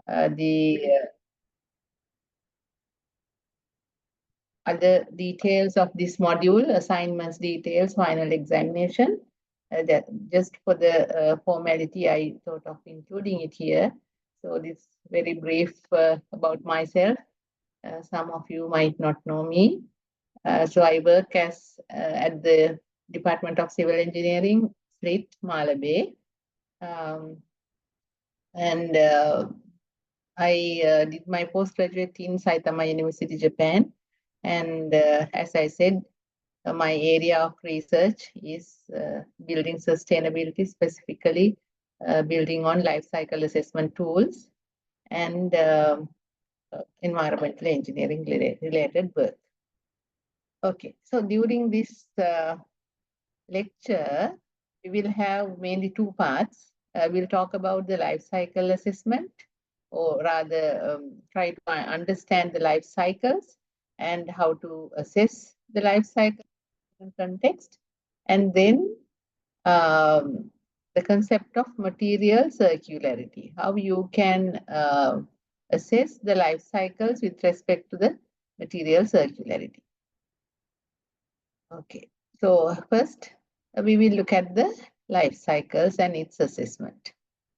the other details of this module, assignments details, final examination. That just for the formality, I thought of including it here. So this very brief about myself. Some of you might not know me. So I work as at the Department of Civil Engineering, SLIT, Malabe. And I did my postgraduate in Saitama University, Japan. And as I said, my area of research is building sustainability, specifically building on life cycle assessment tools and environmental engineering related work. Okay, so during this lecture, we will have mainly two parts. We'll talk about the life cycle assessment, or rather try to understand the life cycles and how to assess the life cycle in context. And then the concept of material circularity, how you can assess the life cycles with respect to the material circularity. Okay, so first we will look at the life cycles and its assessment.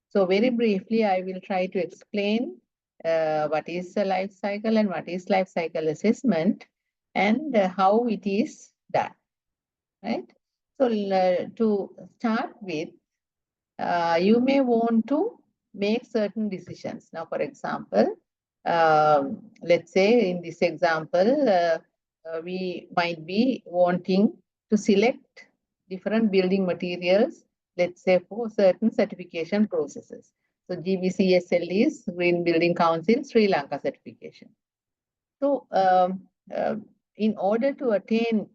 So very briefly, I will try to explain what is a life cycle and what is life cycle assessment and how it is done, right? So to start with, you may want to make certain decisions. Now, for example, let's say in this example, we might be wanting to select different building materials, let's say for certain certification processes. So GBCSL is Green Building Council Sri Lanka certification. So in order to attain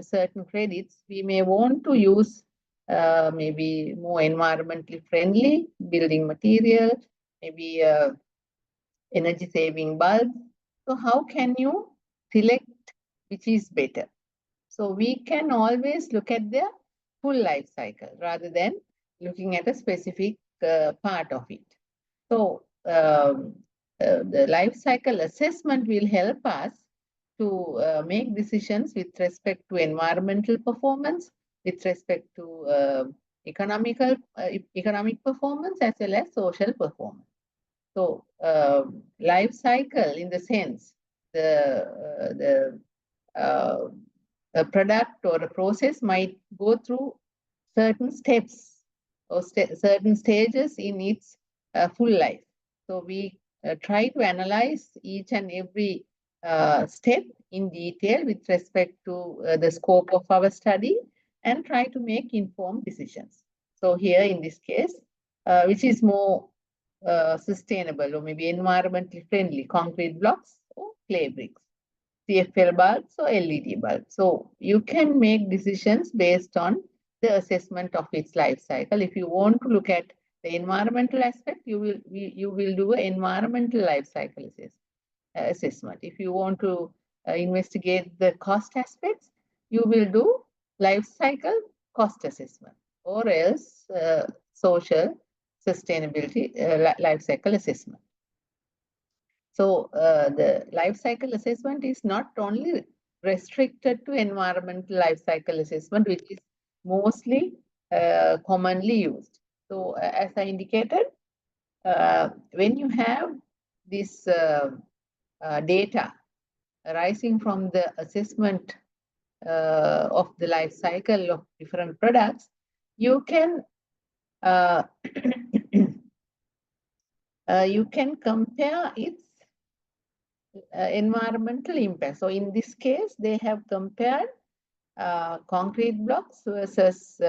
certain credits, we may want to use maybe more environmentally friendly building material, maybe energy saving bulbs. So how can you select which is better? So we can always look at the full life cycle rather than looking at a specific part of it. So the life cycle assessment will help us to make decisions with respect to environmental performance, with respect to economic performance, as well as social performance. So life cycle, in the sense, a product or a process might go through certain steps or certain stages in its full life. So we try to analyze each and every step in detail with respect to the scope of our study and try to make informed decisions. So here in this case, which is more sustainable or maybe environmentally friendly, concrete blocks or clay bricks, CFL bulbs or LED bulbs. So you can make decisions based on the assessment of its life cycle. If you want to look at the environmental aspect, you will do an environmental life cycle assessment. If you want to investigate the cost aspects, you will do life cycle cost assessment, or else social sustainability life cycle assessment. So the life cycle assessment is not only restricted to environmental life cycle assessment, which is mostly commonly used. So as I indicated, when you have this data arising from the assessment of the life cycle of different products, you can you can compare its environmental impact. So in this case, they have compared concrete blocks versus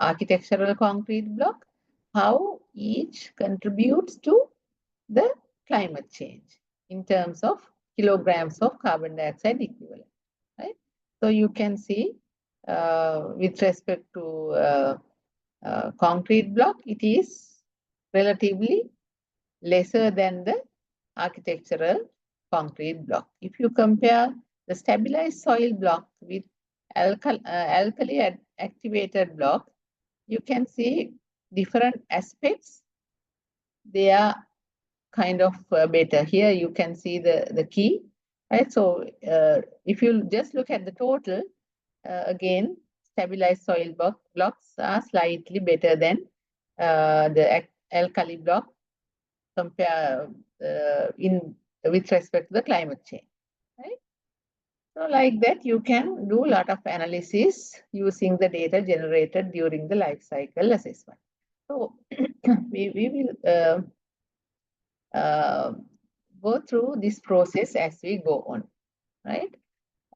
architectural concrete block, how each contributes to the climate change in terms of kilograms of carbon dioxide equivalent, right? So you can see with respect to concrete block, it is relatively lesser than the architectural concrete block. If you compare the stabilized soil block with alkali activated block, you can see different aspects. They are kind of better. Here you can see the key, right? So if you just look at the total, again, stabilized soil blocks are slightly better than the alkali block compare in with respect to the climate change, right? So like that, you can do a lot of analysis using the data generated during the life cycle assessment. So we will uh, go through this process as we go on, right?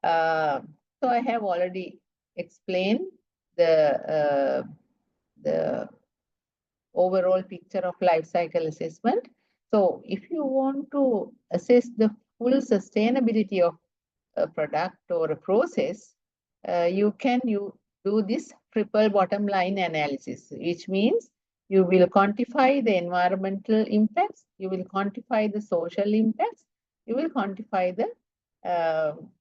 So I have already explained the overall picture of life cycle assessment. So if you want to assess the full sustainability of a product or a process, you do this triple bottom line analysis, which means you will quantify the environmental impacts, you will quantify the social impacts, you will quantify the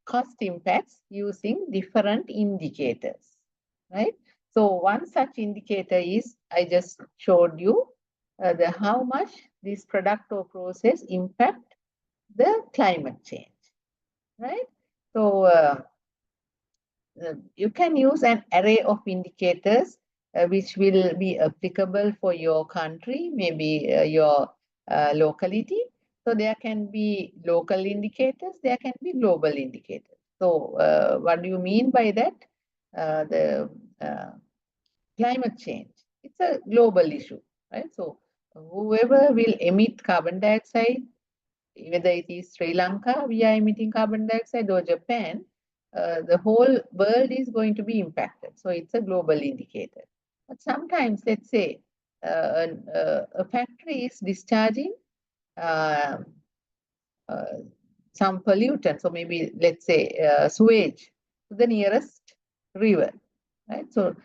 cost impacts using different indicators, right? So one such indicator is, I just showed you the how much this product or process impact the climate change, right? So you can use an array of indicators which will be applicable for your country, maybe your locality. So there can be local indicators, there can be global indicators. So what do you mean by that? The climate change, it's a global issue, right? So whoever will emit carbon dioxide, whether it is Sri Lanka, we are emitting carbon dioxide, or Japan, the whole world is going to be impacted. So it's a global indicator. But sometimes, let's say, a factory is discharging uh, uh, some pollutants, so maybe let's say sewage to the nearest river, right? So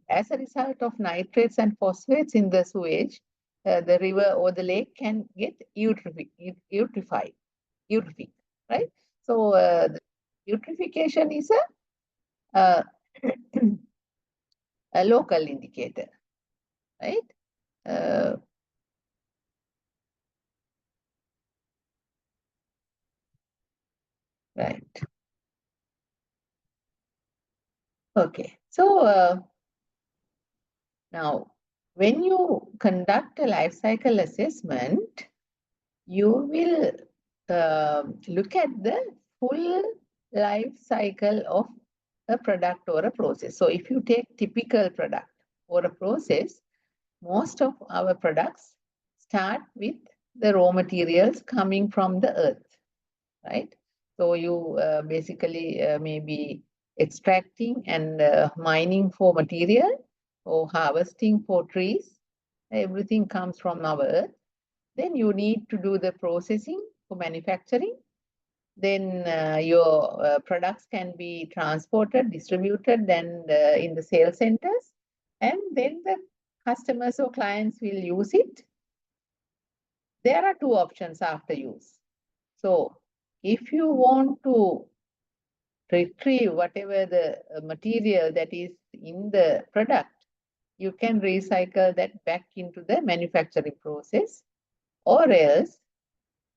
as a result of nitrates and phosphates in the sewage, the river or the lake can get eutrophied, right? So the eutrophication is uh, a local indicator, right? Uh, right. Okay. So now, when you conduct a life cycle assessment, you will look at the full life cycle of a product or a process. So if you take typical product or a process, most of our products start with the raw materials coming from the earth, right? So you basically may be extracting and mining for material or harvesting for trees. Everything comes from our earth. Then you need to do the processing for manufacturing. Then your products can be transported, distributed, and in the sales centers. And then the customers or clients will use it. There are two options after use. So if you want to retrieve whatever the material that is in the product, you can recycle that back into the manufacturing process, or else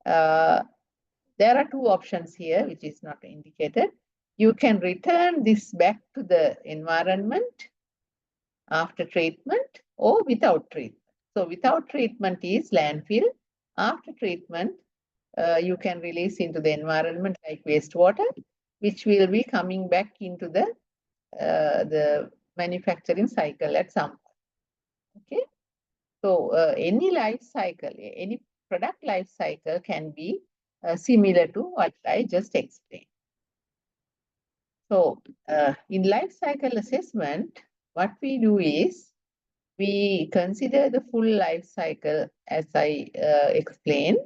there are two options here, which is not indicated. You can return this back to the environment after treatment or without treatment. So without treatment is landfill. After treatment, you can release into the environment like wastewater, which will be coming back into the manufacturing cycle at some point. Okay. So any life cycle, any product life cycle can be similar to what I just explained. So in life cycle assessment, what we do is we consider the full life cycle as I explained.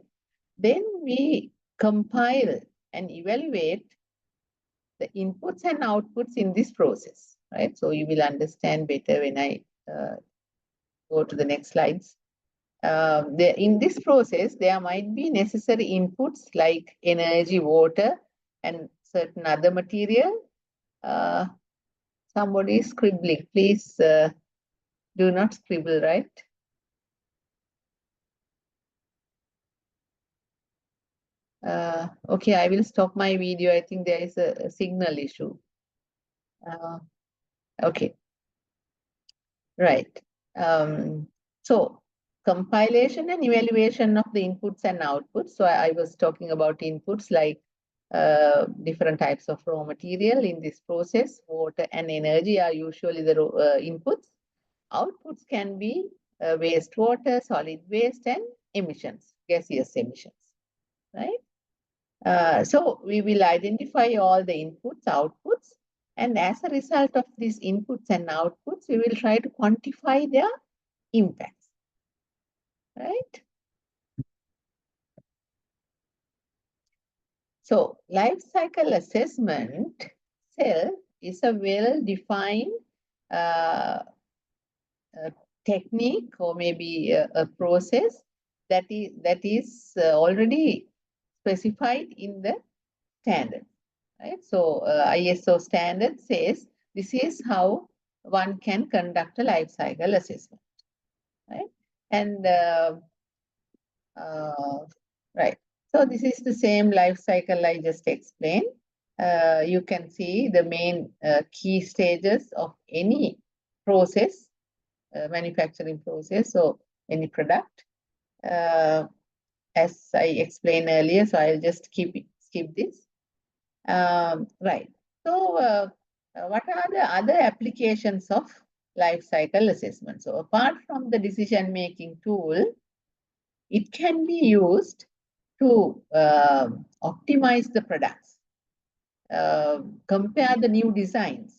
Then we compile and evaluate the inputs and outputs in this process, right? So you will understand better when I go to the next slides. In this process, there might be necessary inputs like energy, water, and certain other material. Somebody is scribbling. Please do not scribble, right? Okay, I will stop my video. I think there is a signal issue. Okay, right. So compilation and evaluation of the inputs and outputs. So I was talking about inputs like different types of raw material in this process. Water and energy are usually the inputs. Outputs can be wastewater, solid waste, and emissions, gaseous emissions, right? So we will identify all the inputs, outputs, and as a result of these inputs and outputs, we will try to quantify their impacts, right? So life cycle assessment cell is a well-defined uh, technique or maybe a process that is already specified in the standard, right? So ISO standard says this is how one can conduct a life cycle assessment, right? And right. So this is the same life cycle I just explained. You can see the main key stages of any process, manufacturing process, or any product. As I explained earlier, so I'll just skip this. Right. So, what are the other applications of life cycle assessment? So, apart from the decision-making tool, it can be used to optimize the products, compare the new designs,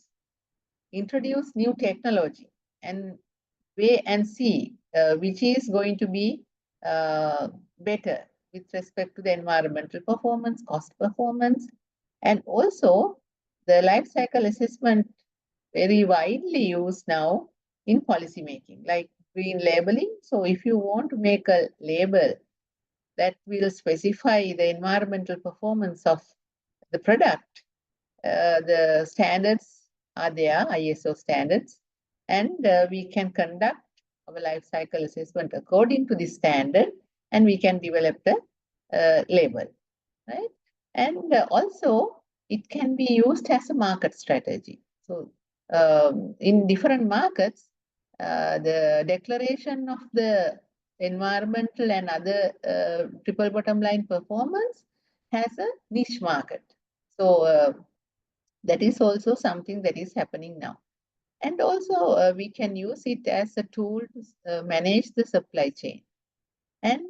introduce new technology, and weigh and see which is going to be better with respect to the environmental performance, cost performance, and also the life cycle assessment very widely used now in policy making, like green labeling. So if you want to make a label that will specify the environmental performance of the product, the standards are there, ISO standards, and we can conduct our life cycle assessment according to the standard, and we can develop the label, right? And also, it can be used as a market strategy. So, in different markets, the declaration of the environmental and other triple bottom line performance has a niche market. So, that is also something that is happening now. And also, we can use it as a tool to manage the supply chain. And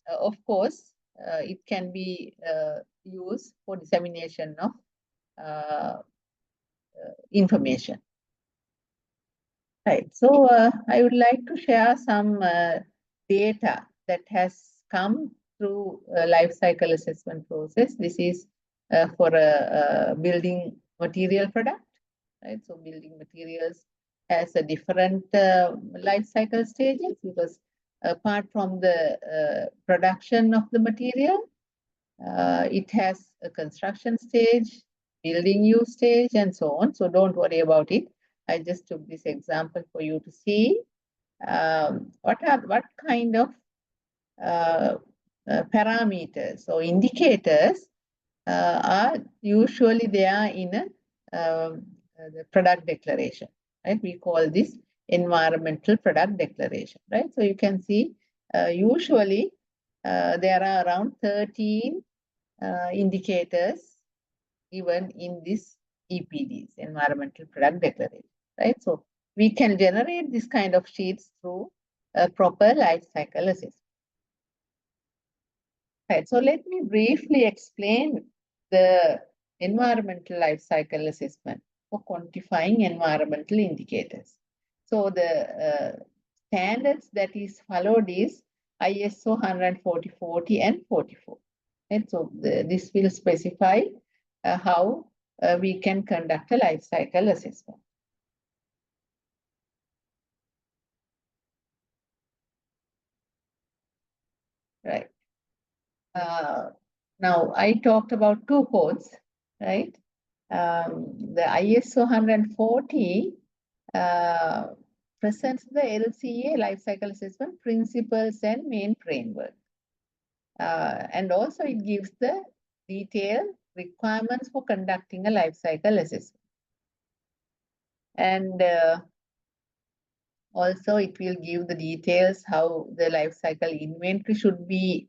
of course, it can be used for dissemination of information. Right. So I would like to share some data that has come through a life cycle assessment process. This is for a building material product, right? So building materials has a different life cycle stages because apart from the production of the material, it has a construction stage, building use stage, and so on. So don't worry about it. I just took this example for you to see what kind of parameters or indicators are usually there in the product declaration, right? We call this environmental product declaration, right? So you can see usually there are around 13 indicators given in this EPDs, environmental product declaration, right? So we can generate this kind of sheets through a proper life cycle assessment. Right, so let me briefly explain the environmental life cycle assessment for quantifying environmental indicators. So the standards that is followed is ISO 140 and 44. Right? So this will specify how we can conduct a life cycle assessment. Right. Now I talked about two codes, right? The ISO 140 presents the LCA life cycle assessment principles and main framework. And also it gives the detailed requirements for conducting a life cycle assessment. And also it will give the details how the life cycle inventory should be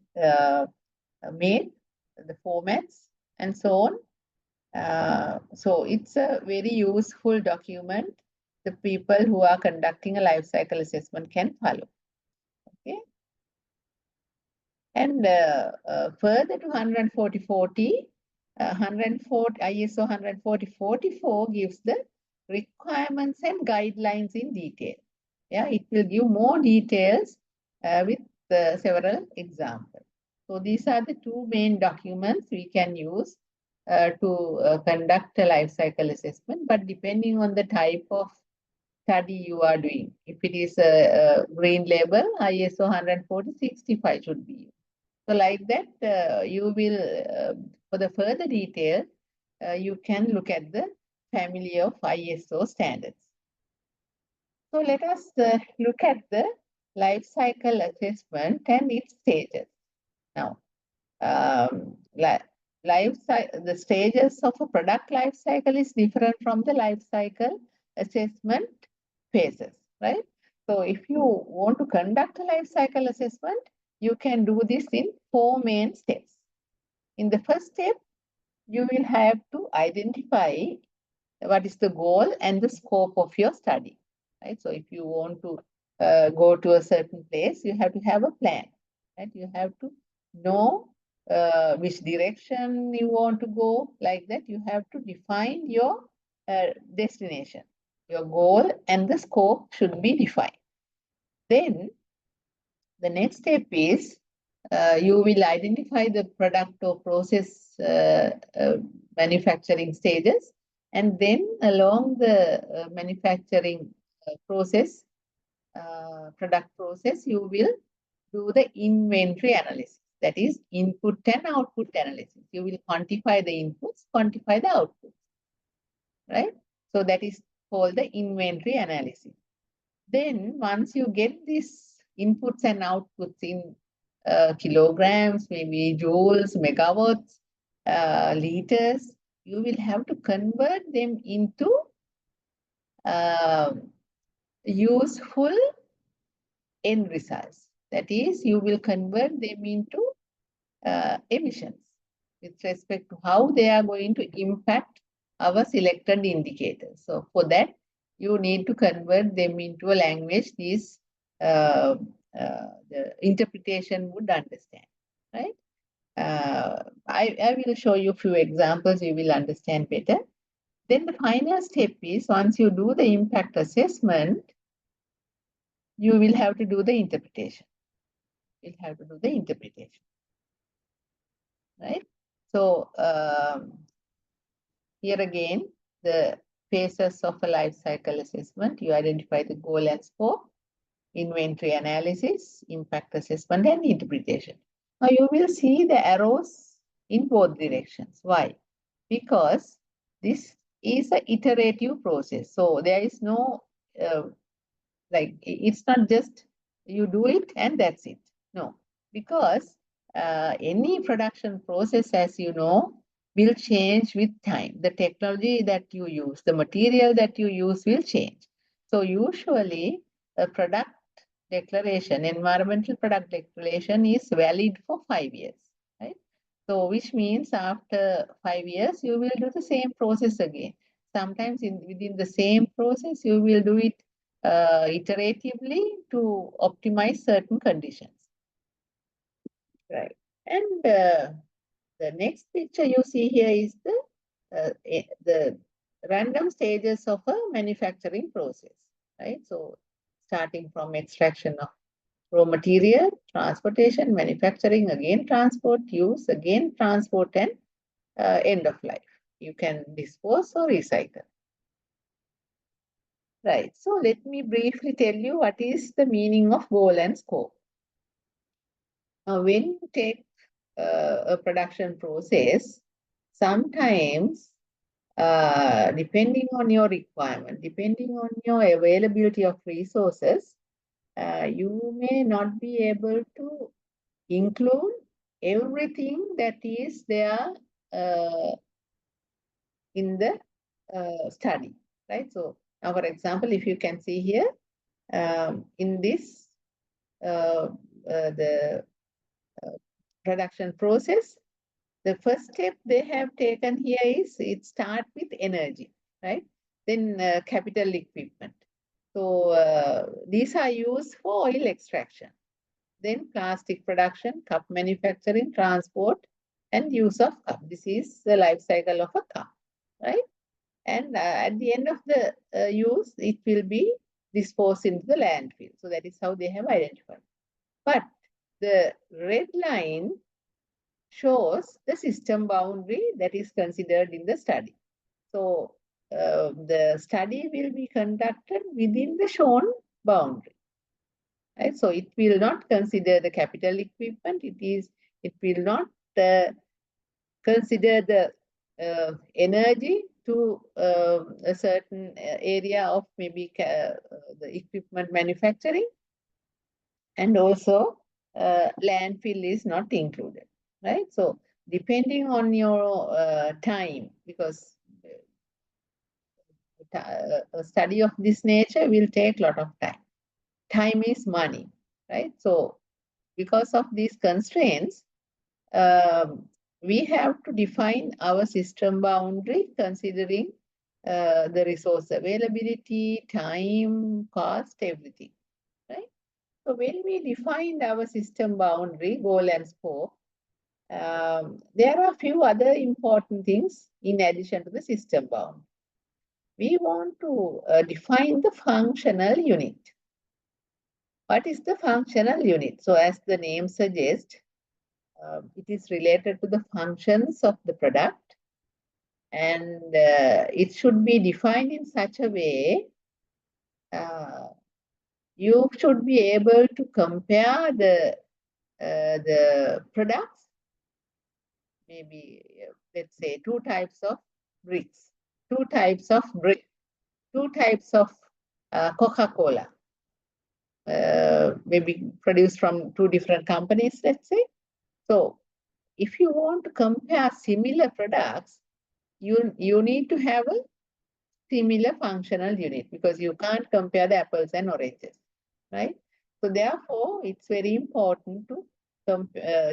made, the formats, and so on. So it's a very useful document the people who are conducting a life cycle assessment can follow. Okay. And further to 14040, 140, ISO 14044 gives the requirements and guidelines in detail. Yeah, it will give more details with several examples. So these are the two main documents we can use to conduct a life cycle assessment, but depending on the type of study you are doing. If it is a green label, ISO 14065 should be used. So like that, you will, for the further detail, you can look at the family of ISO standards. So let us look at the life cycle assessment and its stages. Now, the stages of a product life cycle is different from the life cycle assessment phases, right? So if you want to conduct a life cycle assessment, you can do this in 4 main steps. In the first step, you will have to identify what is the goal and the scope of your study, right? So if you want to go to a certain place, you have to have a plan, right? You have to know which direction you want to go. Like that, you have to define your destination. Your goal and the scope should be defined. Then the next step is you will identify the product or process manufacturing stages, and then along the manufacturing process, product process, you will do the inventory analysis. That is input and output analysis. You will quantify the inputs, quantify the outputs, right? So that is called the inventory analysis. Then once you get these inputs and outputs in kilograms, maybe joules, megawatts, liters, you will have to convert them into useful end results. That is, you will convert them into emissions with respect to how they are going to impact our selected indicators. So for that, you need to convert them into a language these the interpretation would understand, right? I will show you a few examples, you will understand better. Then the final step is, once you do the impact assessment, you will have to do the interpretation. You'll have to do the interpretation, right? So here again, the phases of a life cycle assessment, you identify the goal and scope, inventory analysis, impact assessment, and interpretation. Now you will see the arrows in both directions. Why? Because this is an iterative process. So there is no, it's not just you do it and that's it. No, because any production process, as you know, will change with time. The technology that you use, the material that you use will change. So usually a product declaration, environmental product declaration is valid for 5 years, right? So which means after 5 years, you will do the same process again. Sometimes within the same process, you will do it iteratively to optimize certain conditions, right? And the next picture you see here is the random stages of a manufacturing process, right? So starting from extraction of raw material, transportation, manufacturing, again transport, use, again transport, and end of life. You can dispose or recycle. Right. So let me briefly tell you what is the meaning of goal and scope. Now, when you take a production process, sometimes depending on your requirement, depending on your availability of resources, you may not be able to include everything that is there in the study, right? So now, for example, if you can see here, in this, the production process, the first step they have taken here is it start with energy, right? Then capital equipment. So these are used for oil extraction. Then plastic production, cup manufacturing, transport, and use of cup. This is the life cycle of a cup, right? And at the end of the use, it will be disposed into the landfill. So that is how they have identified. But the red line shows the system boundary that is considered in the study. So the study will be conducted within the shown boundary. Right? So it will not consider the capital equipment. It will not consider the energy to a certain area of maybe the equipment manufacturing, and also landfill is not included, right? So depending on your time, because a study of this nature will take a lot of time. Time is money, right? So because of these constraints, we have to define our system boundary considering the resource availability, time, cost, everything, right? So when we defined our system boundary, goal and scope, there are a few other important things in addition to the system boundary. We want to define the functional unit. What is the functional unit? So as the name suggests, it is related to the functions of the product, and it should be defined in such a way you should be able to compare the products, maybe let's say two types of bricks, two types of Coca-Cola, maybe produced from two different companies, let's say. So if you want to compare similar products, you need to have a similar functional unit, because you can't compare the apples and oranges, right? So therefore, it's very important to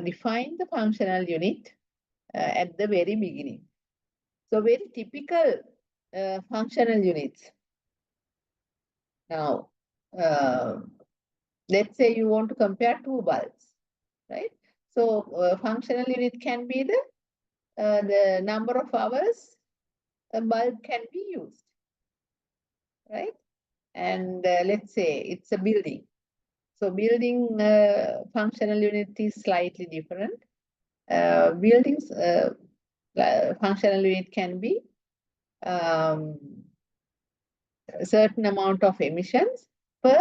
define the functional unit at the very beginning. So very typical functional units. Now, let's say you want to compare two bulbs, right? So functional unit can be the number of hours a bulb can be used, right? And let's say it's a building. So building functional unit is slightly different. Buildings functional unit can be a certain amount of emissions per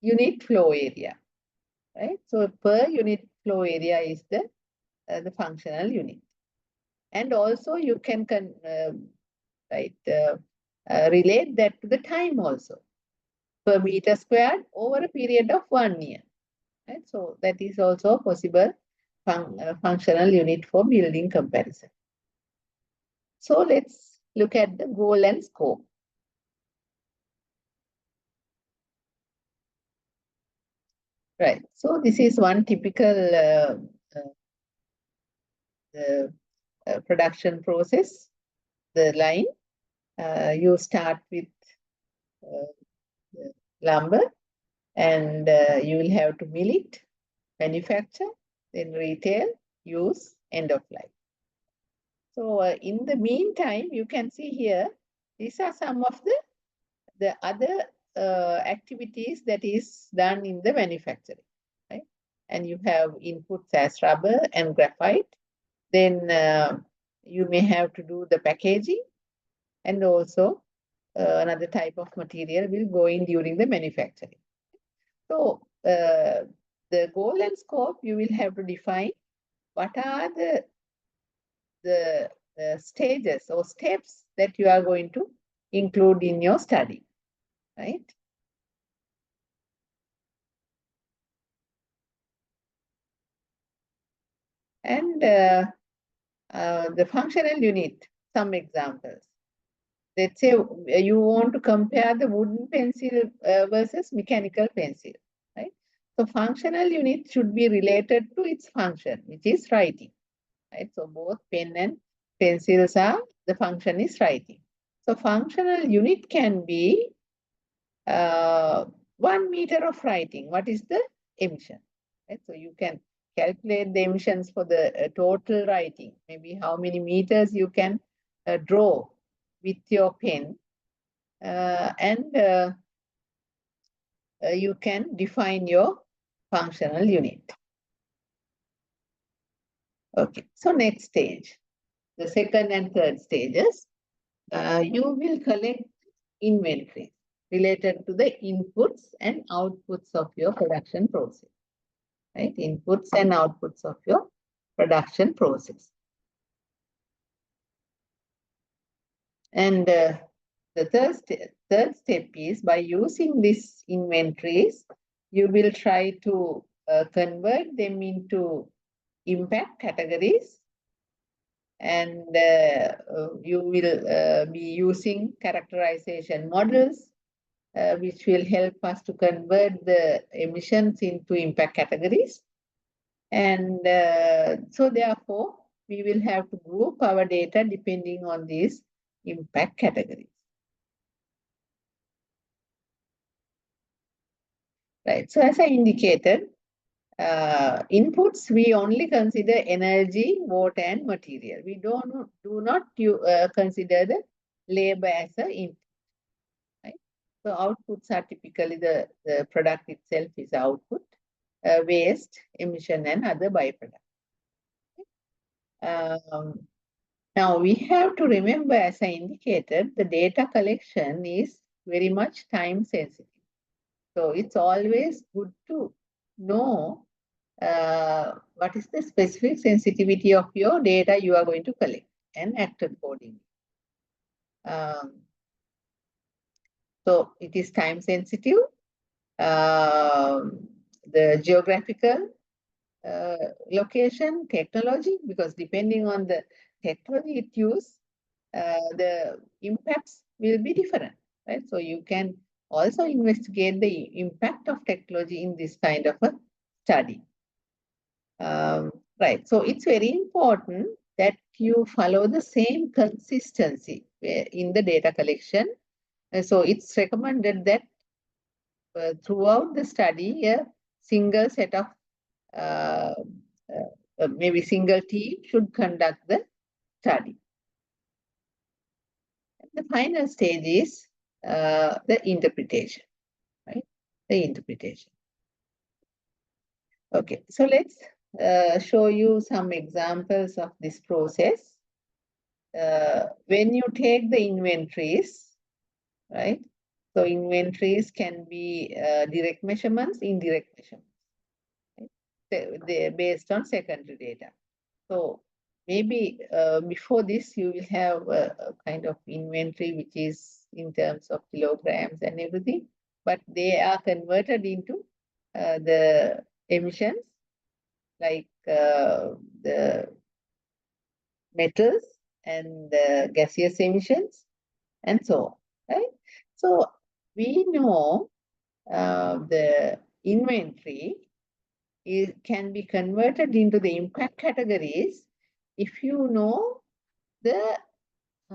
unit flow area, right? So per unit flow area is the functional unit. And also you can relate that to the time also, per meter squared over a period of 1 year. Right? So that is also a possible functional unit for building comparison. So let's look at the goal and scope. Right. So this is one typical production process. The line, you start with the lumber, and you will have to mill it, manufacture, then retail, use, end of life. So in the meantime, you can see here, these are some of the other activities that is done in the manufacturing, right? And you have inputs as rubber and graphite. Then you may have to do the packaging, and also another type of material will go in during the manufacturing. So the goal and scope, you will have to define what are the stages or steps that you are going to include in your study, right? And the functional unit, some examples. Let's say you want to compare the wooden pencil versus mechanical pencil, right? So functional unit should be related to its function, which is writing, right? So both pen and pencils are, the function is writing. So functional unit can be 1 meter of writing. What is the emission? Right? So you can calculate the emissions for the total writing, maybe how many meters you can draw with your pen, and you can define your functional unit. Okay, so next stage, the second and third stages, you will collect inventory related to the inputs and outputs of your production process, right? Inputs and outputs of your production process. And the third step is, by using these inventories, you will try to convert them into impact categories, and you will be using characterization models, which will help us to convert the emissions into impact categories. And so therefore, we will have to group our data depending on these impact categories. Right. So as I indicated, inputs, we only consider energy, water, and material. We do not consider the labor as an input. Right? So outputs are typically the product itself is output, waste, emission, and other byproducts. Now we have to remember, as I indicated, the data collection is very much time sensitive. So it's always good to know what is the specific sensitivity of your data you are going to collect and act accordingly. So it is time sensitive. The geographical location, technology, because depending on the technology it uses, the impacts will be different, right? So you can also investigate the impact of technology in this kind of a study. Right, so it's very important that you follow the same consistency in the data collection. So it's recommended that throughout the study, a single set of maybe single team should conduct the study. The final stage is the interpretation, right? The interpretation. Okay, so let's show you some examples of this process. When you take the inventories, right? So inventories can be direct measurements, indirect measurements, right? They're based on secondary data. So maybe before this, you will have a kind of inventory which is in terms of kilograms and everything, but they are converted into the emissions, like the metals and the gaseous emissions and so on, right? So we know the inventory can be converted into the impact categories if you know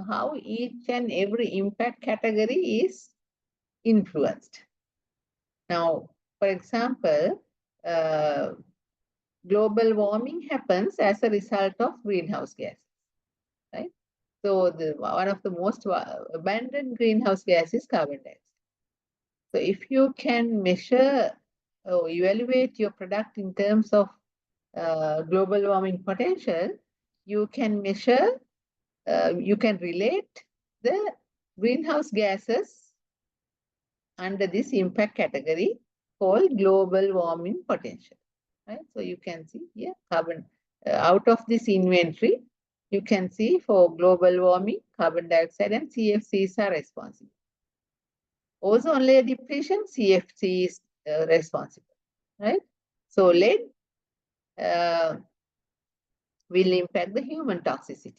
how each and every impact category is influenced. Now, for example, global warming happens as a result of greenhouse gases, right? So one of the most abundant greenhouse gas is carbon dioxide. So if you can measure or evaluate your product in terms of global warming potential, you can measure, you can relate the greenhouse gases under this impact category called global warming potential, right? So you can see here carbon, out of this inventory, you can see for global warming, carbon dioxide and CFCs are responsible. Ozone layer depletion, CFC is responsible, right? So lead, will impact the human toxicity.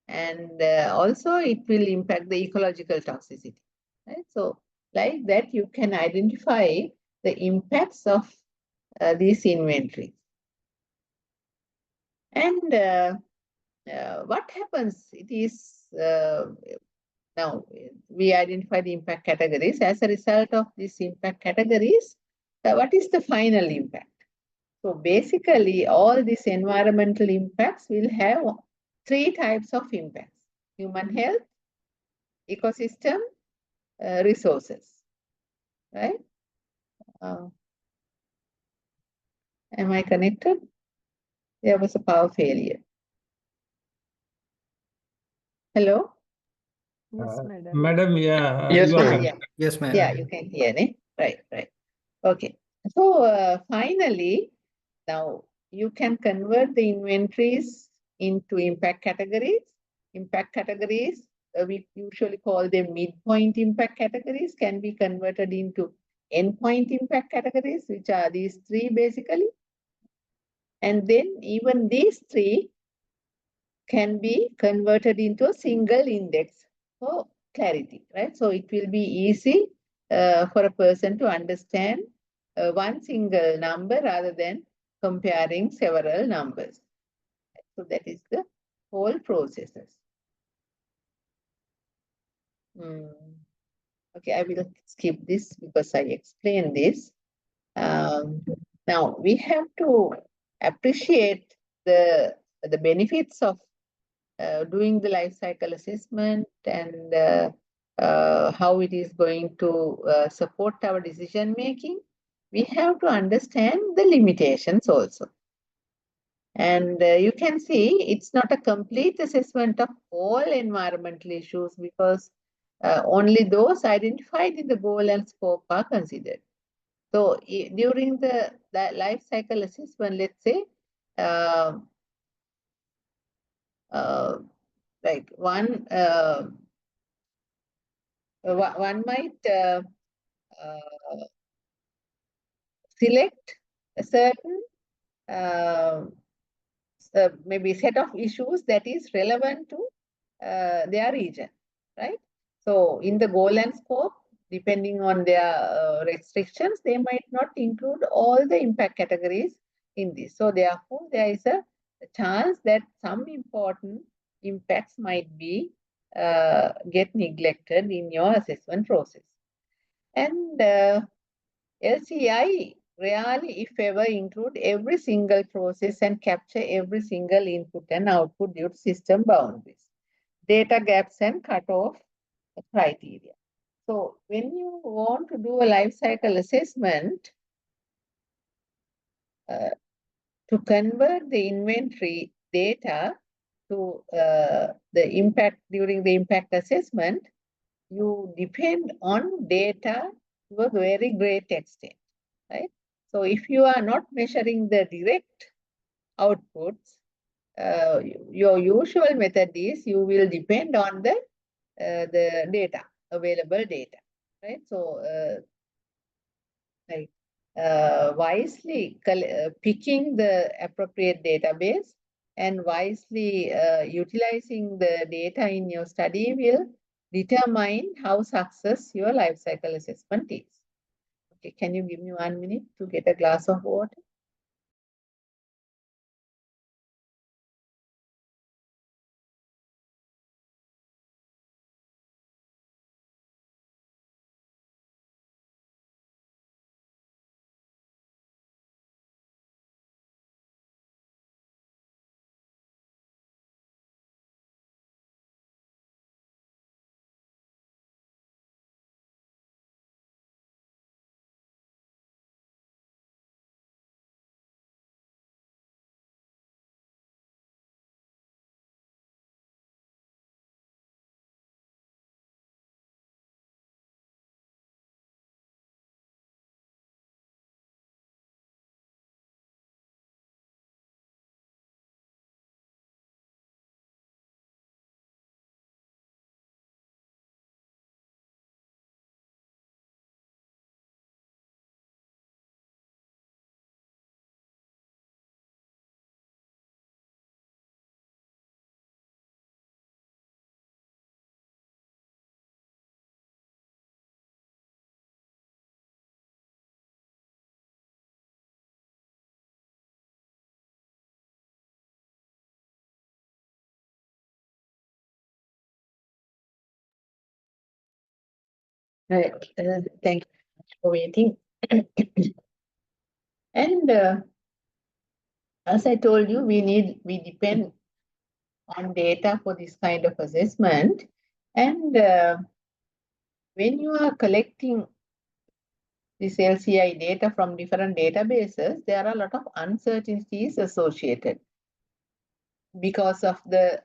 And also it will impact the ecological toxicity. Right? So like that, you can identify the impacts of these inventories. And what happens? It is now we identify the impact categories. As a result of these impact categories, what is the final impact? So basically, all these environmental impacts will have three types of impacts: human health, ecosystem, resources. Right? Uh, am I connected? There was a power failure. Hello? Yes, madam. Madam, yeah, Yes, you are ma'am. correct. Yes, ma'am. Yeah, you can hear me. Right. Okay. So finally, now you can convert the inventories into impact categories. Impact categories, we usually call them midpoint impact categories, can be converted into endpoint impact categories, which are these three basically. And then even these three can be converted into a single index for clarity, right? So it will be easy for a person to understand one single number rather than comparing several numbers. So that is the whole processes. Okay, I will skip this because I explained this. Now we have to appreciate the benefits of doing the life cycle assessment and how it is going to support our decision making. We have to understand the limitations also. And you can see it's not a complete assessment of all environmental issues because only those identified in the goal and scope are considered. So during the life cycle assessment, let's say, like one might select a certain maybe set of issues that is relevant to their region, right? So in the goal and scope, depending on their restrictions, they might not include all the impact categories in this. So therefore, there is a chance that some important impacts might be get neglected in your assessment process. And LCI rarely, if ever, include every single process and capture every single input and output due to system boundaries, data gaps, and cutoff criteria. So when you want to do a life cycle assessment, to convert the inventory data to the impact during the impact assessment, you depend on data to a very great extent, right? So if you are not measuring the direct outputs, your usual method is you will depend on the data, available data, right? So like wisely picking the appropriate database and wisely utilizing the data in your study will determine how success your life cycle assessment is. Okay, can you give me 1 minute to get a glass of water? Right. Thank you for waiting. And as I told you, we depend on data for this kind of assessment. And when you are collecting this LCI data from different databases, there are a lot of uncertainties associated because of the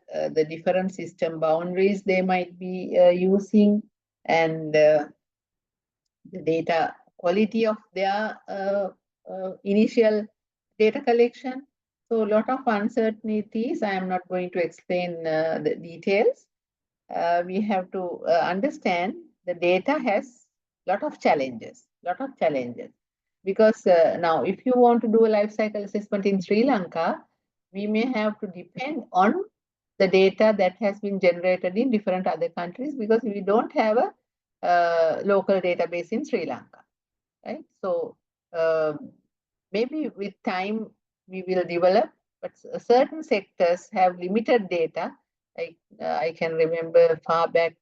different system boundaries they might be using, and the data quality of their initial data collection. So a lot of uncertainties. I am not going to explain the details. We have to understand the data has lot of challenges, because now if you want to do a life cycle assessment in Sri Lanka, we may have to depend on the data that has been generated in different other countries, because we don't have a local database in Sri Lanka, right? So maybe with time we will develop, but certain sectors have limited data. Like I can remember far back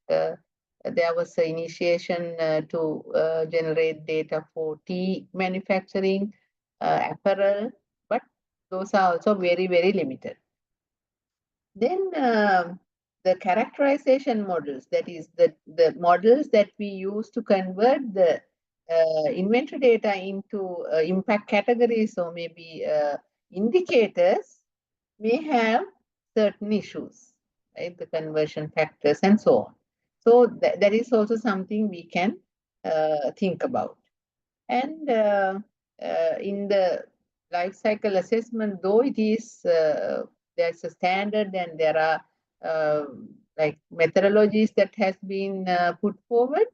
there was an initiation to generate data for tea manufacturing, apparel, but those are also very, very limited. Then the characterization models, that is the models that we use to convert the inventory data into impact categories or maybe indicators, may have certain issues, right? The conversion factors and so on. So that is also something we can think about. And in the life cycle assessment, though it is there's a standard and there are like methodologies that has been put forward,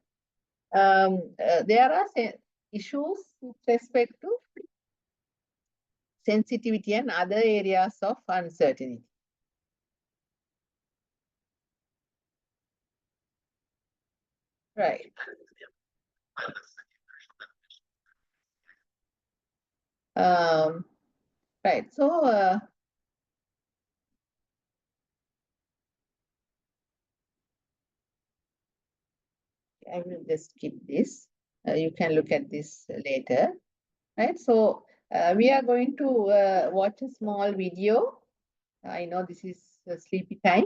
there are issues with respect to sensitivity and other areas of uncertainty. Right. Right. So I will just skip this. You can look at this later. Right. So we are going to watch a small video. I know this is a sleepy time.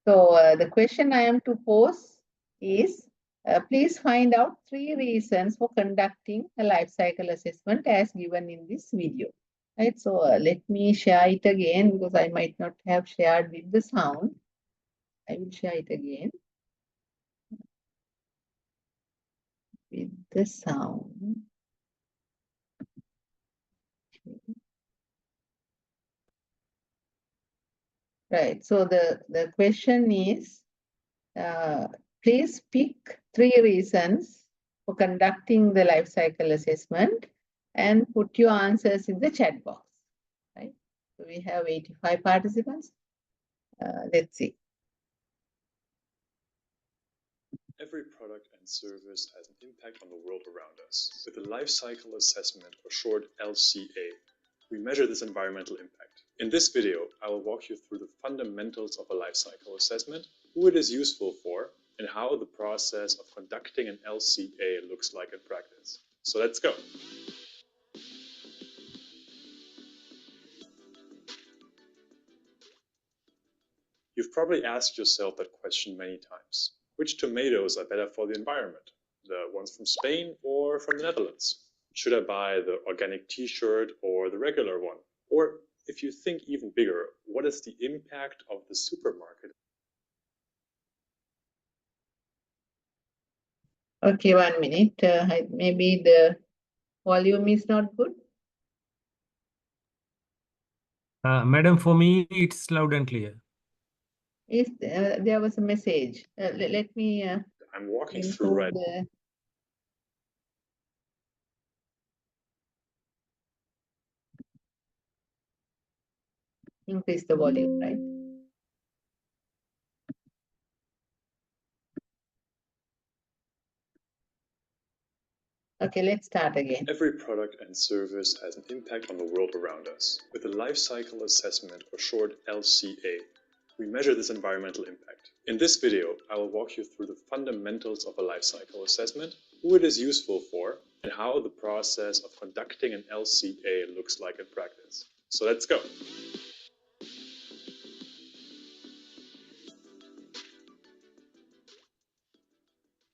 So the question I am to pose is, please find out 3 reasons for conducting a life cycle assessment as given in this video. Right. So let me share it again, because I might not have shared with the sound. I will share it again with the sound. Right. So the question is, please pick 3 reasons for conducting the life cycle assessment and put your answers in the chat box. Right. So we have 85 participants. Let's see. Every product and service has an impact on the world around us. With the life cycle assessment, or short LCA, we measure this environmental impact. In this video, I will walk you through the fundamentals of a life cycle assessment, who it is useful for, and how the process of conducting an LCA looks like in practice. So let's go. You've probably asked yourself that question many times. Which tomatoes are better for the environment? The ones from Spain or from the Netherlands? Should I buy the organic t-shirt or the regular one? Or if you think even bigger, what is the impact of the supermarket? Okay, 1 minute. Maybe the volume is not good. Madam, for me, it's loud and clear. Is there was a message. Let me I'm walking through right the increase the volume, right? Okay, let's start again. Every product and service has an impact on the world around us. With the life cycle assessment, or short LCA, we measure this environmental impact. In this video, I will walk you through the fundamentals of a life cycle assessment, who it is useful for, and how the process of conducting an LCA looks like in practice. So let's go.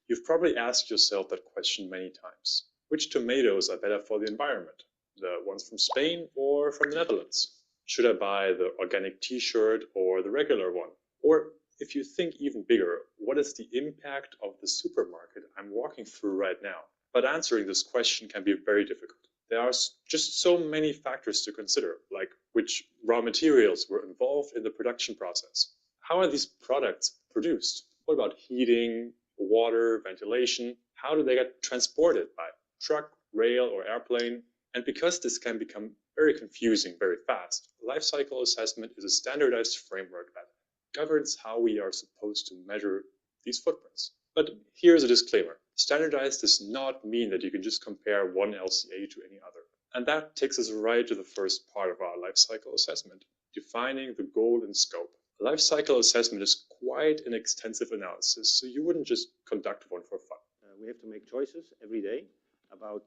You've probably asked yourself that question many times. Which tomatoes are better for the environment? The ones from Spain or from the Netherlands? Should I buy the organic t-shirt or the regular one? Or if you think even bigger, what is the impact of the supermarket I'm walking through right now? But answering this question can be very difficult. There are just so many factors to consider, like which raw materials were involved in the production process. How are these products produced? What about heating, water, ventilation? How do they get transported by truck, rail, or airplane? And because this can become very confusing very fast, life cycle assessment is a standardized framework that governs how we are supposed to measure these footprints. But here's a disclaimer. Standardized does not mean that you can just compare one LCA to any other. And that takes us right to the first part of our life cycle assessment, defining the goal and scope. A life cycle assessment is quite an extensive analysis, so you wouldn't just conduct one for fun. We have to make choices every day about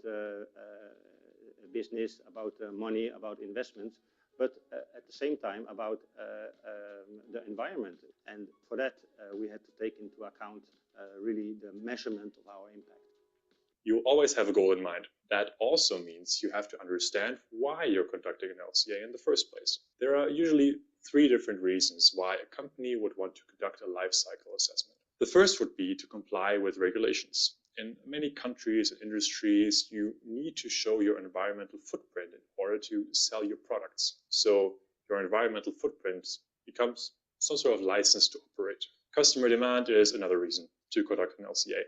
business, about money, about investments, but at the same time about the environment. And for that, we had to take into account really the measurement of our impact. You always have a goal in mind. That also means you have to understand why you're conducting an LCA in the first place. There are usually 3 different reasons why a company would want to conduct a life cycle assessment. The first would be to comply with regulations. In many countries and industries, you need to show your environmental footprint in order to sell your products. So your environmental footprint becomes some sort of license to operate. Customer demand is another reason to conduct an LCA.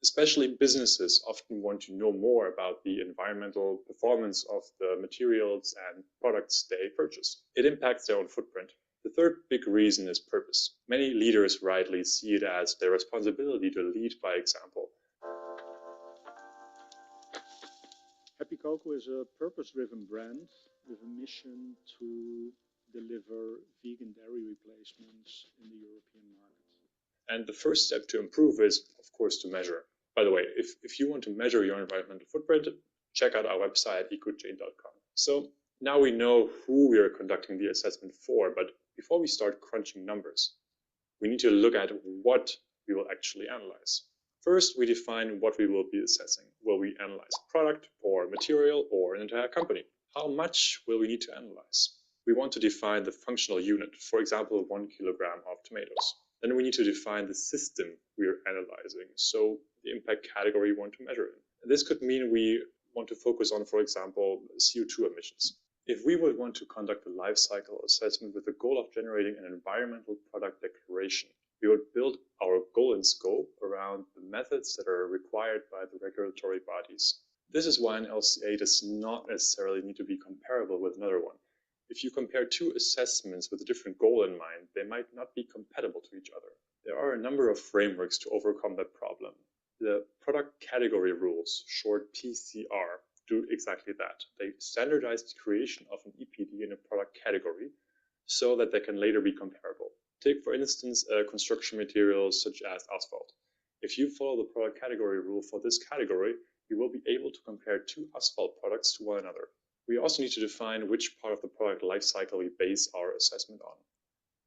Especially businesses often want to know more about the environmental performance of the materials and products they purchase. It impacts their own footprint. The third big reason is purpose. Many leaders rightly see it as their responsibility to lead by example. Happy Cocoa is a purpose-driven brand with a mission to deliver vegan dairy replacements in the European market. And the first step to improve is, of course, to measure. By the way, if you want to measure your environmental footprint, check out our website, ecochain.com. So now we know who we are conducting the assessment for, but before we start crunching numbers, we need to look at what we will actually analyze. First, we define what we will be assessing. Will we analyze a product or material or an entire company? How much will we need to analyze? We want to define the functional unit, for example, 1 kilogram of tomatoes. Then we need to define the system we are analyzing, so the impact category we want to measure in. This could mean we want to focus on, for example, CO2 emissions. If we would want to conduct a life cycle assessment with the goal of generating an environmental product declaration, we would build our goal and scope around the methods that are required by the regulatory bodies. This is why an LCA does not necessarily need to be comparable with another one. If you compare 2 assessments with a different goal in mind, they might not be compatible to each other. There are a number of frameworks to overcome that problem. The product category rules, short PCR, do exactly that. They standardize the creation of an EPD in a product category so that they can later be comparable. Take, for instance, construction materials such as asphalt. If you follow the product category rule for this category, you will be able to compare 2 asphalt products to one another. We also need to define which part of the product life cycle we base our assessment on.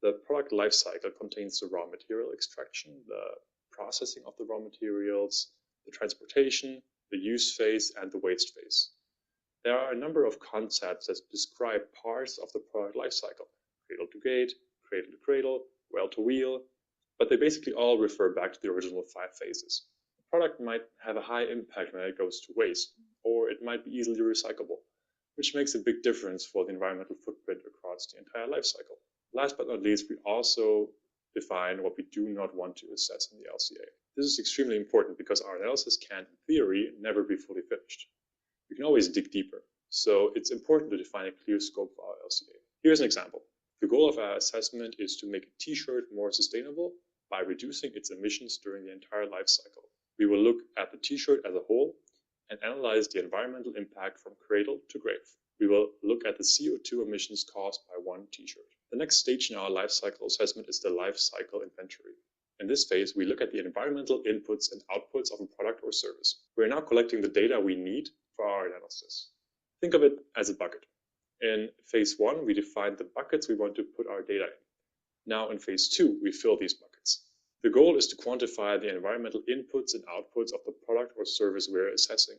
The product life cycle contains the raw material extraction, the processing of the raw materials, the transportation, the use phase, and the waste phase. There are a number of concepts that describe parts of the product life cycle: cradle to gate, cradle to cradle, well to wheel, but they basically all refer back to the original 5 phases. The product might have a high impact when it goes to waste, or it might be easily recyclable, which makes a big difference for the environmental footprint across the entire life cycle. Last but not least, we also define what we do not want to assess in the LCA. This is extremely important because our analysis can, in theory, never be fully finished. We can always dig deeper, so it's important to define a clear scope for our LCA. Here's an example. The goal of our assessment is to make a t-shirt more sustainable by reducing its emissions during the entire life cycle. We will look at the t-shirt as a whole and analyze the environmental impact from cradle to grave. We will look at the CO2 emissions caused by one t-shirt. The next stage in our life cycle assessment is the life cycle inventory. In this phase, we look at the environmental inputs and outputs of a product or service. We are now collecting the data we need for our analysis. Think of it as a bucket. In phase 1, we define the buckets we want to put our data in. Now in phase 2, we fill these buckets. The goal is to quantify the environmental inputs and outputs of the product or service we're assessing.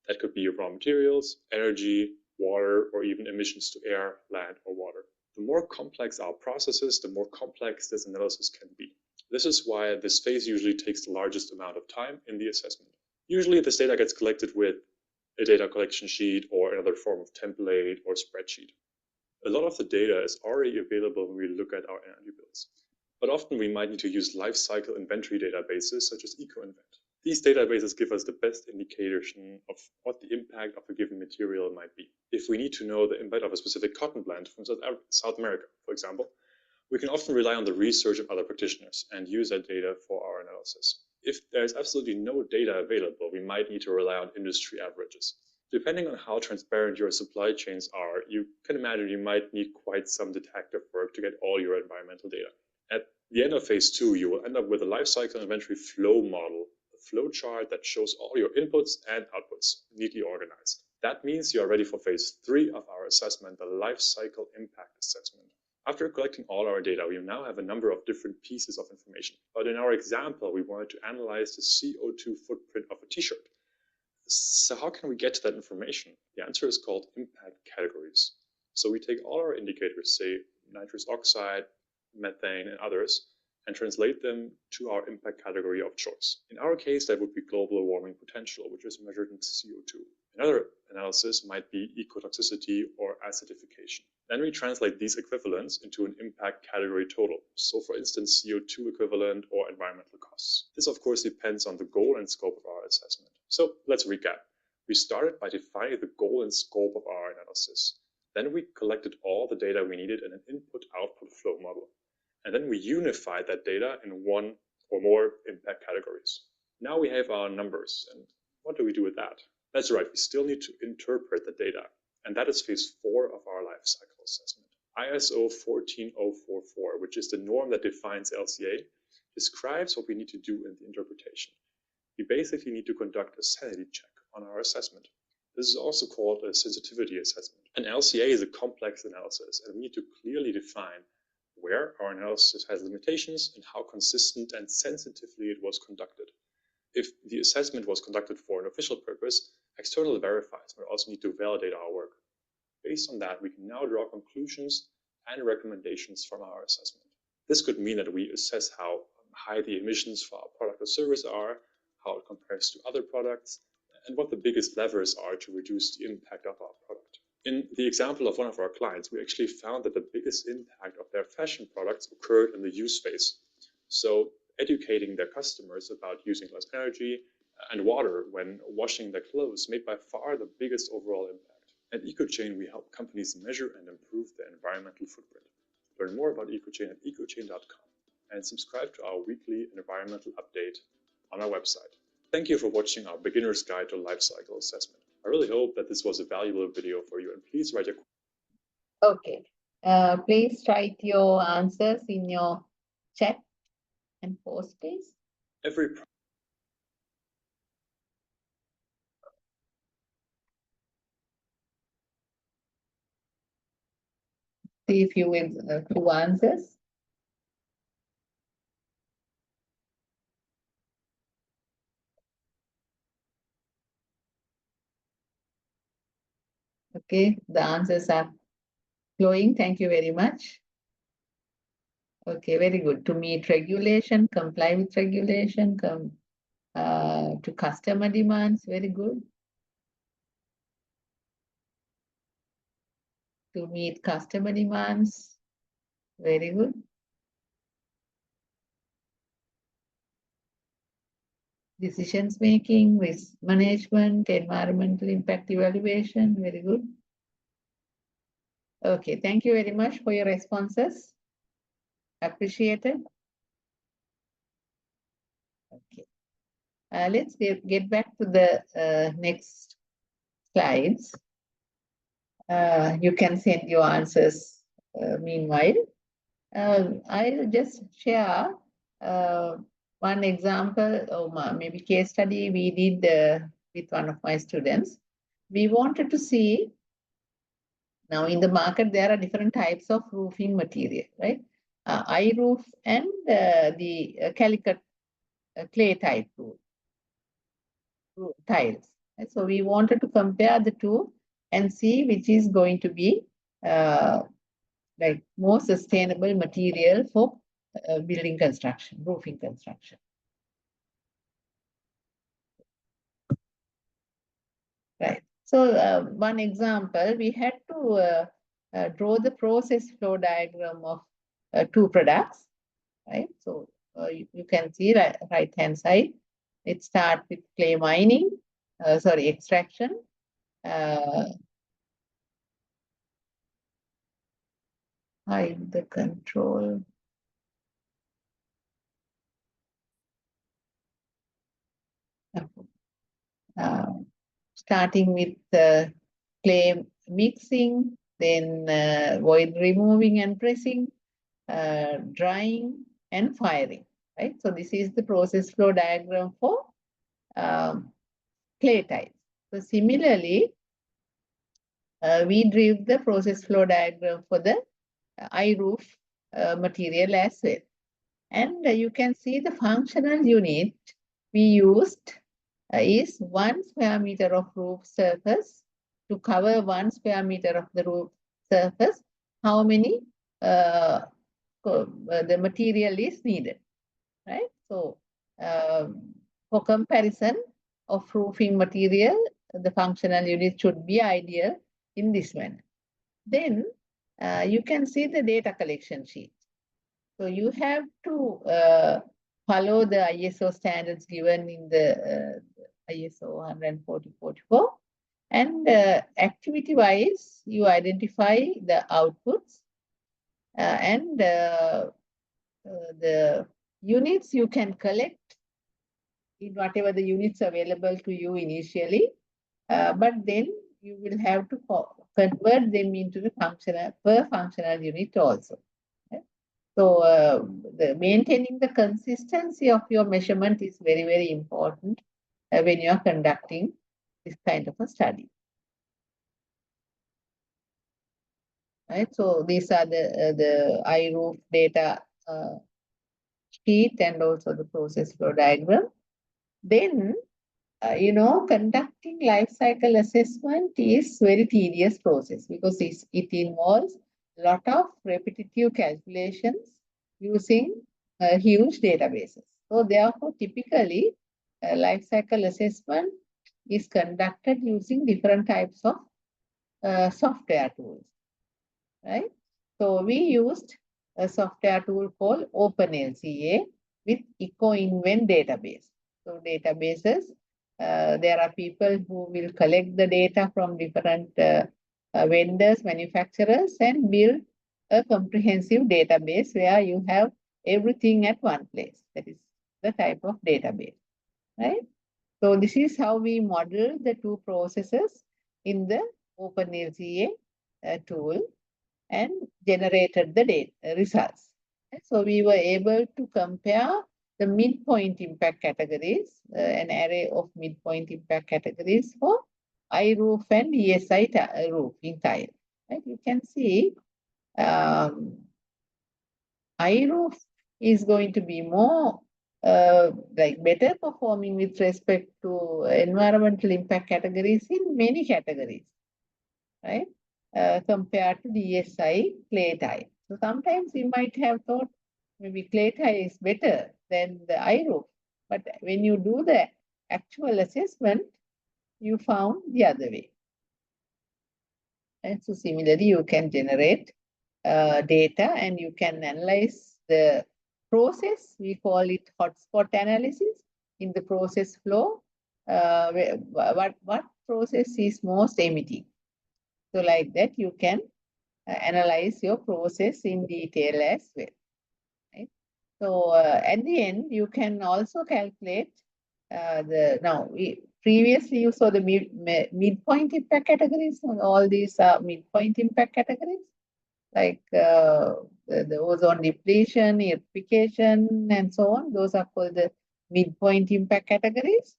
That could be raw materials, energy, water, or even emissions to air, land, or water. The more complex our processes, the more complex this analysis can be. This is why this phase usually takes the largest amount of time in the assessment. Usually this data gets collected with a data collection sheet or another form of template or spreadsheet. A lot of the data is already available when we look at our energy bills, but often we might need to use life cycle inventory databases such as EcoInvent. These databases give us the best indication of what the impact of a given material might be. If we need to know the impact of a specific cotton blend from South America, for example, we can often rely on the research of other practitioners and use that data for our analysis. If there's absolutely no data available, we might need to rely on industry averages. Depending on how transparent your supply chains are, you can imagine you might need quite some detective work to get all your environmental data. At the end of phase 2, you will end up with a lifecycle inventory flow model, a flow chart that shows all your inputs and outputs neatly organized. That means you are ready for phase 3 of our assessment, the lifecycle impact assessment. After collecting all our data, we now have a number of different pieces of information. But in our example, we wanted to analyze the CO2 footprint of a t-shirt. So how can we get to that information? The answer is called impact categories. So we take all our indicators, say nitrous oxide, methane, and others, and translate them to our impact category of choice. In our case, that would be global warming potential, which is measured in CO2. Another analysis might be ecotoxicity or acidification. Then we translate these equivalents into an impact category total. So for instance, CO2 equivalent or environmental costs. This of course depends on the goal and scope of our assessment. So let's recap. We started by defining the goal and scope of our analysis. Then we collected all the data we needed in an input-output flow model. And then we unified that data in one or more impact categories. Now we have our numbers, and what do we do with that? That's right, we still need to interpret the data, and that is phase 4 of our life cycle assessment. ISO 14044, which is the norm that defines LCA, describes what we need to do in the interpretation. We basically need to conduct a sanity check on our assessment. This is also called a sensitivity assessment. An LCA is a complex analysis, and we need to clearly define where our analysis has limitations and how consistent and sensitively it was conducted. If the assessment was conducted for an official purpose, external verifiers will also need to validate our work. Based on that, we can now draw conclusions and recommendations from our assessment. This could mean that we assess how high the emissions for our product or service are, how it compares to other products, and what the biggest levers are to reduce the impact of our product. In the example of one of our clients, we actually found that the biggest impact of their fashion products occurred in the use phase. So educating their customers about using less energy and water when washing their clothes made by far the biggest overall impact. At EcoChain, we help companies measure and improve their environmental footprint. Learn more about EcoChain at ecochain.com and subscribe to our weekly environmental update on our website. Thank you for watching our beginner's guide to life cycle assessment. I really hope that this was a valuable video for you, and please write your Okay. Please write your answers in your chat and post, please. every See if you will two answers. Okay, the answers are flowing. Thank you very much. Okay, very good. To meet regulation, comply with regulation, to customer demands, very good. To meet customer demands, very good. Decisions making, risk management, environmental impact evaluation, very good. Okay, thank you very much for your responses. Appreciated. Okay. Let's get back to the next slides. You can send your answers meanwhile. I'll just share one example, or maybe case study we did with one of my students. We wanted to see, now in the market, there are different types of roofing material, right? I roof and the calicut clay type roof tiles. Right? So we wanted to compare the two and see which is going to be like more sustainable material for building construction, roofing construction. Right. So one example, we had to draw the process flow diagram of two products, right? So you can see right hand side, it starts with clay mining, extraction. Hide the control. Starting with clay mixing, then void removing and pressing, drying and firing, right? So this is the process flow diagram for clay tiles. So similarly, we drew the process flow diagram for the iRoof material as well. And you can see the functional unit we used is 1 square meter of roof surface. To cover 1 square meter of the roof surface, how many the material is needed, right? So for comparison of roofing material, the functional unit should be ideal in this manner. Then you can see the data collection sheet. So you have to follow the ISO standards given in the ISO 14044. And activity-wise, you identify the outputs and the units you can collect in whatever the units available to you initially, but then you will have to convert them into the functional unit also. Right? So maintaining the consistency of your measurement is very, very important when you are conducting this kind of a study. Right, so these are the iRoof data sheet and also the process flow diagram. Then, conducting life cycle assessment is very tedious process because it involves a lot of repetitive calculations using huge databases. So therefore, typically, life cycle assessment is conducted using different types of software tools, right? So we used a software tool called OpenLCA with EcoInvent database. So databases, there are people who will collect the data from different vendors, manufacturers, and build a comprehensive database where you have everything at one place. That is the type of database, right? So this is how we model the two processes in the OpenLCA tool and generated the data results. So we were able to compare the midpoint impact categories, an array of midpoint impact categories for iRoof and ESI roofing tile. Right? You can see iRoof is going to be more better performing with respect to environmental impact categories in many categories, right? Compared to the ESI clay tile. So sometimes we might have thought maybe clay tile is better than the iRoof, but when you do the actual assessment, you found the other way. And so similarly, you can generate data and you can analyze the process. We call it hotspot analysis in the process flow. What process is most emitting? So like that, you can analyze your process in detail as well. Right? So at the end, you can also calculate previously you saw the midpoint impact categories. All these are midpoint impact categories. Like the ozone depletion, electrification, and so on. Those are called the midpoint impact categories.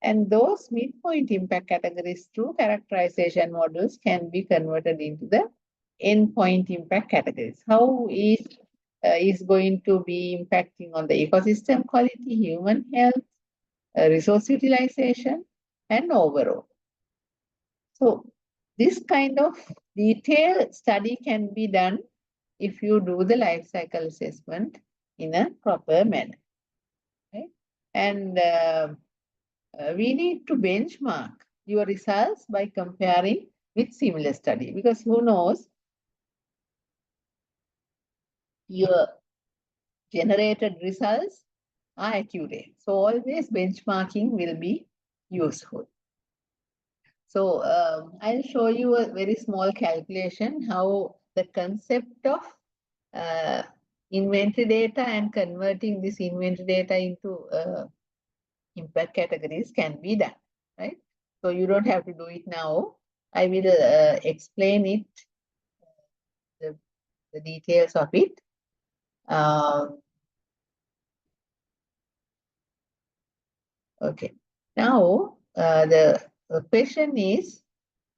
And those midpoint impact categories through characterization models can be converted into the endpoint impact categories. How each is going to be impacting on the ecosystem quality, human health, resource utilization, and overall. So this kind of detailed study can be done if you do the life cycle assessment in a proper manner. Right? And we need to benchmark your results by comparing with similar study, because who knows, your generated results are accurate. So always benchmarking will be useful. So I'll show you a very small calculation how the concept of inventory data and converting this inventory data into impact categories can be done, right? So you don't have to do it now. I will explain it, the details of it. Okay. Now, the question is,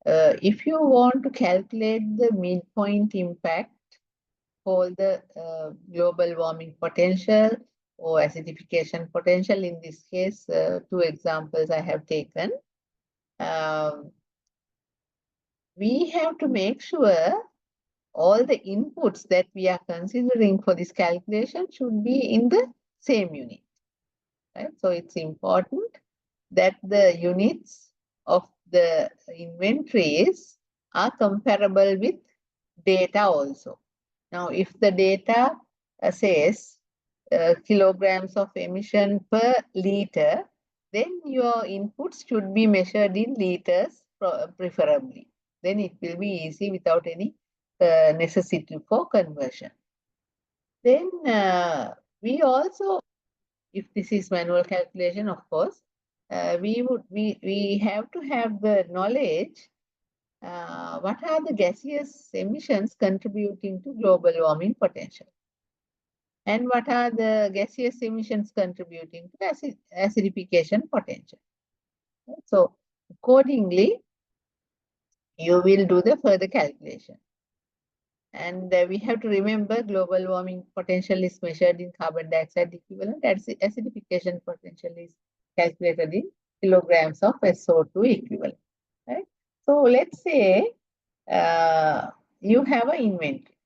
if you want to calculate the midpoint impact for the global warming potential or acidification potential, in this case, 2 examples I have taken, we have to make sure all the inputs that we are considering for this calculation should be in the same unit, right? So it's important that the units of the inventories are comparable with data also. Now, if the data says kilograms of emission per liter, then your inputs should be measured in liters preferably. Then it will be easy without any necessity for conversion. Then we also, if this is manual calculation, of course, we have to have the knowledge what are the gaseous emissions contributing to global warming potential, and what are the gaseous emissions contributing to acidification potential. So accordingly, you will do the further calculation. And we have to remember global warming potential is measured in carbon dioxide equivalent. Acidification potential is calculated in kilograms of SO2 equivalent. Right? So let's say you have an inventory.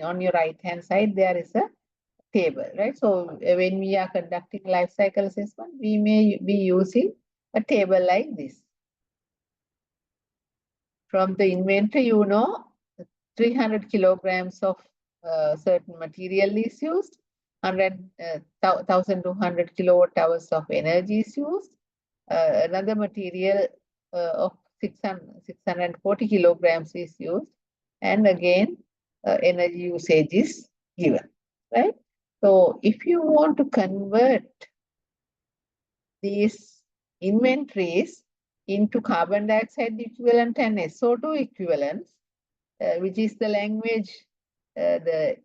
On your right hand side, there is a table, right? So when we are conducting life cycle assessment, we may be using a table like this. From the inventory, 300 kilograms of certain material is used, 1,200 kilowatt hours of energy is used, another material of 640 kilograms is used, and again energy usage is given, right? So if you want to convert these inventories into carbon dioxide equivalent and SO2 equivalents, which is the language the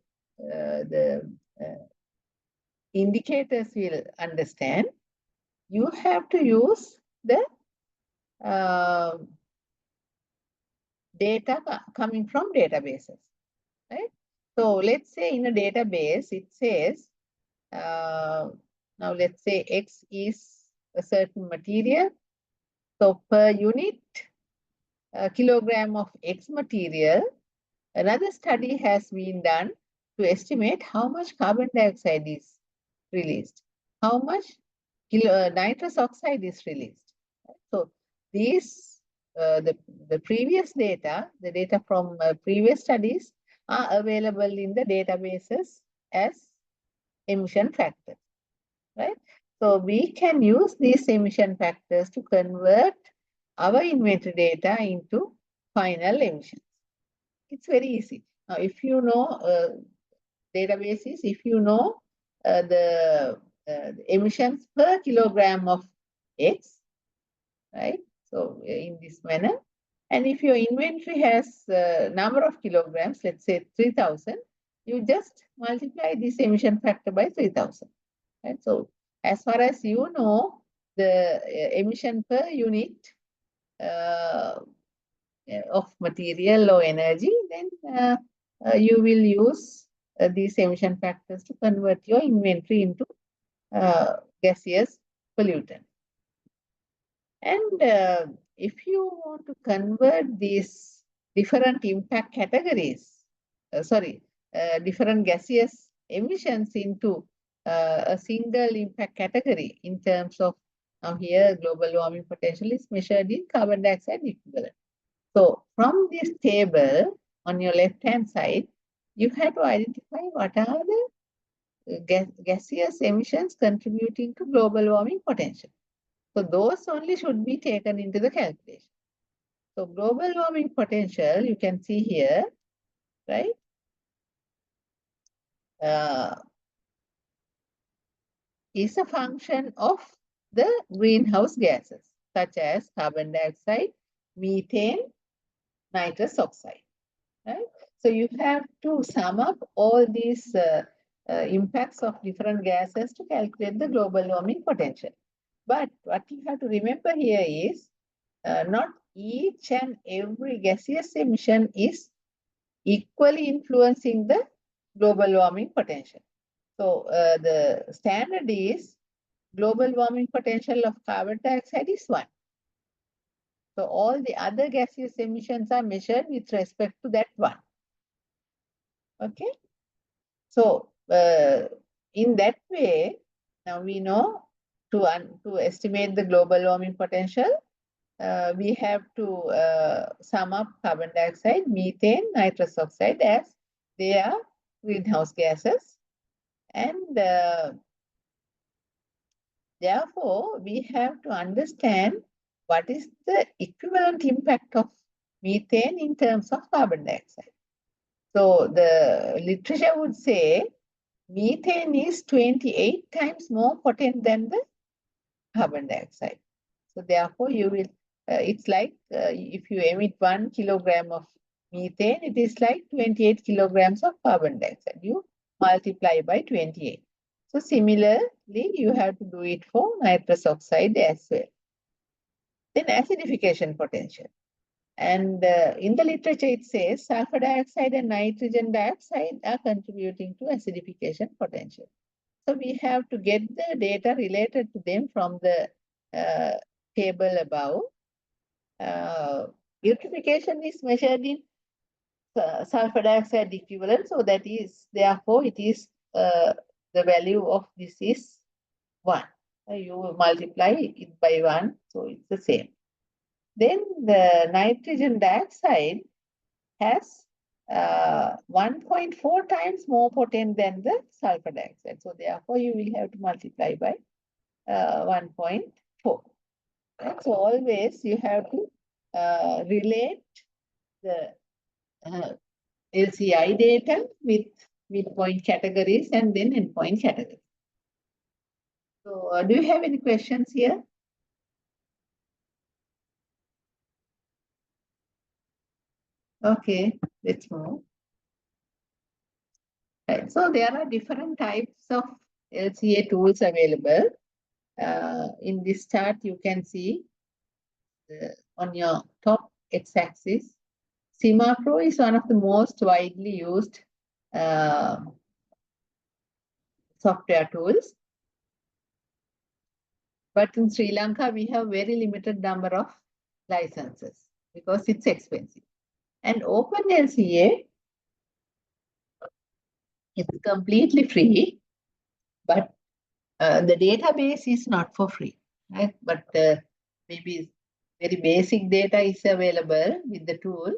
indicators will understand, you have to use the data coming from databases, right? So let's say in a database, it says, now let's say X is a certain material. So per unit kilogram of X material, another study has been done to estimate how much carbon dioxide is released, how much nitrous oxide is released. So these, the previous data, the data from previous studies are available in the databases as emission factors, right? So we can use these emission factors to convert our inventory data into final emissions. It's very easy. Now, if you know databases, if you know the emissions per kilogram of X, right? So in this manner, and if your inventory has number of kilograms, let's say 3,000, you just multiply this emission factor by 3000. Right? So as far as you know, the emission per unit of material or energy, then you will use these emission factors to convert your inventory into gaseous pollutant. And if you want to convert these different impact categories, different gaseous emissions into a single impact category in terms of, now here global warming potential is measured in carbon dioxide equivalent. So from this table on your left hand side, you have to identify what are the gaseous emissions contributing to global warming potential. So those only should be taken into the calculation. So global warming potential, you can see here, right? Is a function of the greenhouse gases, such as carbon dioxide, methane, nitrous oxide, right? So you have to sum up all these impacts of different gases to calculate the global warming potential. But what you have to remember here is not each and every gaseous emission is equally influencing the global warming potential. So the standard is global warming potential of carbon dioxide is 1. So all the other gaseous emissions are measured with respect to that 1. Okay. So in that way, now we know to estimate the global warming potential, we have to sum up carbon dioxide, methane, nitrous oxide as they are greenhouse gases. And therefore, we have to understand what is the equivalent impact of methane in terms of carbon dioxide. So the literature would say methane is 28 times more potent than the carbon dioxide. So therefore, you will, it's like if you emit 1 kilogram of methane, it is like 28 kilograms of carbon dioxide. You multiply by 28. So similarly, you have to do it for nitrous oxide as well. Then acidification potential. And in the literature, it says sulfur dioxide and nitrogen dioxide are contributing to acidification potential. So we have to get the data related to them from the table above. Eutrophication is measured in sulfur dioxide equivalent. So that is, therefore, it is the value of this is 1. You multiply it by 1, so it's the same. Then the nitrogen dioxide has 1.4 times more potent than the sulfur dioxide. So therefore, you will have to multiply by 1.4. Right? So always you have to relate the LCI data with midpoint categories and then endpoint categories. So do you have any questions here? Okay, let's move. Right. So there are different types of LCA tools available. In this chart, you can see on your top x-axis, CIMA-Pro is one of the most widely used software tools. But in Sri Lanka, we have very limited number of licenses because it's expensive. And OpenLCA is completely free, but the database is not for free, right? But maybe very basic data is available with the tool,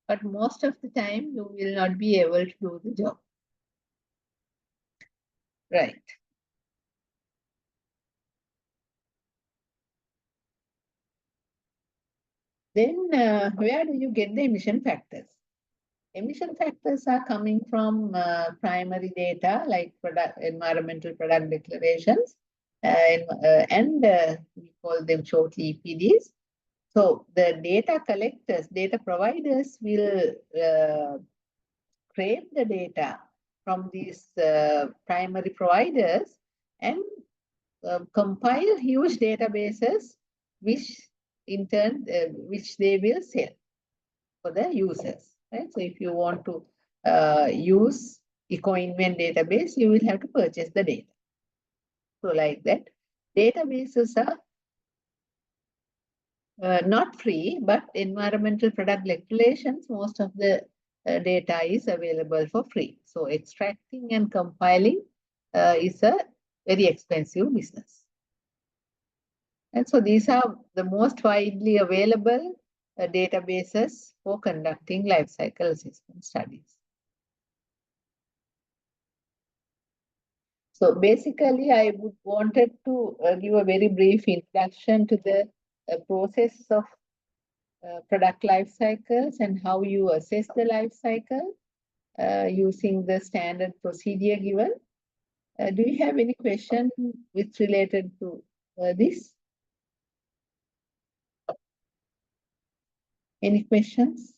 but most of the time you will not be able to do the job. Right. Then where do you get the emission factors? Emission factors are coming from primary data like environmental product declarations, and we call them shortly EPDs. So the data collectors, data providers will scrape the data from these primary providers and compile huge databases, which in turn, which they will sell for the users, right? So if you want to use EcoInvent database, you will have to purchase the data. So like that, databases are not free, but environmental product regulations, most of the data is available for free. So extracting and compiling is a very expensive business. And so these are the most widely available databases for conducting life cycle assessment studies. So basically, I wanted to give a very brief introduction to the process of product life cycles and how you assess the life cycle using the standard procedure given. Do you have any question which related to this? Any questions?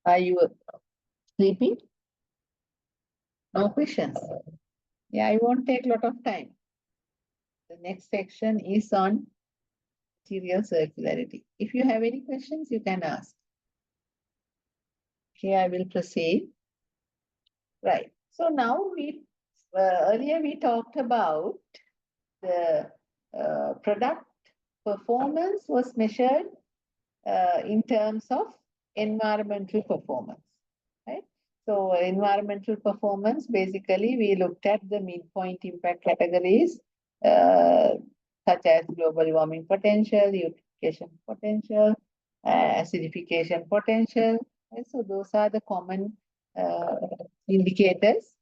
Are you sleeping? No questions. Yeah, I won't take a lot of time. The next section is on material circularity. If you have any questions, you can ask. Okay, I will proceed. Right. So now earlier we talked about the product performance was measured in terms of environmental performance, right? So environmental performance, basically we looked at the midpoint impact categories such as global warming potential, eutrophication potential, acidification potential. Right? So those are the common indicators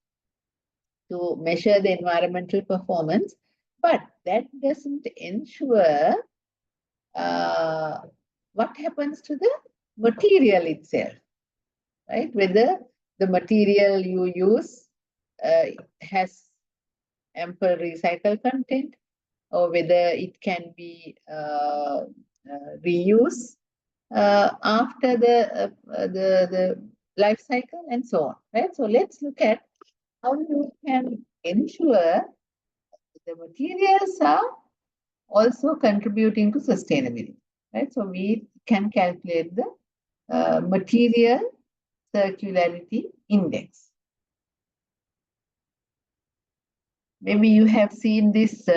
to measure the environmental performance, but that doesn't ensure what happens to the material itself, right? Whether the material you use has ample recycled content, or whether it can be reused after the life cycle and so on, right? So let's look at how you can ensure the materials are also contributing to sustainability, right? So we can calculate the material circularity index. Maybe you have seen this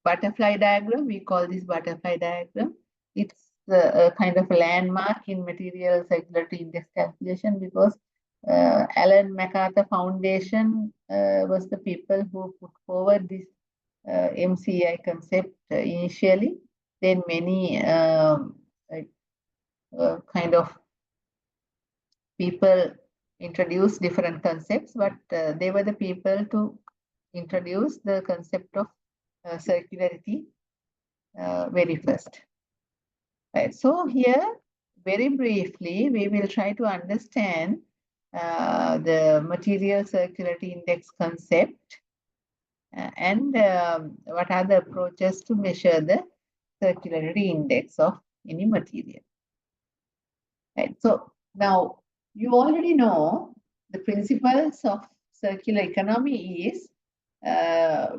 butterfly diagram. We call this butterfly diagram. It's a kind of a landmark in material circularity index calculation because Alan MacArthur Foundation was the people who put forward this MCI concept initially. Then many kind of people introduced different concepts, but they were the people to introduce the concept of circularity very first. Right. So here, very briefly, we will try to understand the material circularity index concept and what are the approaches to measure the circularity index of any material. Right. So now you already know the principles of circular economy is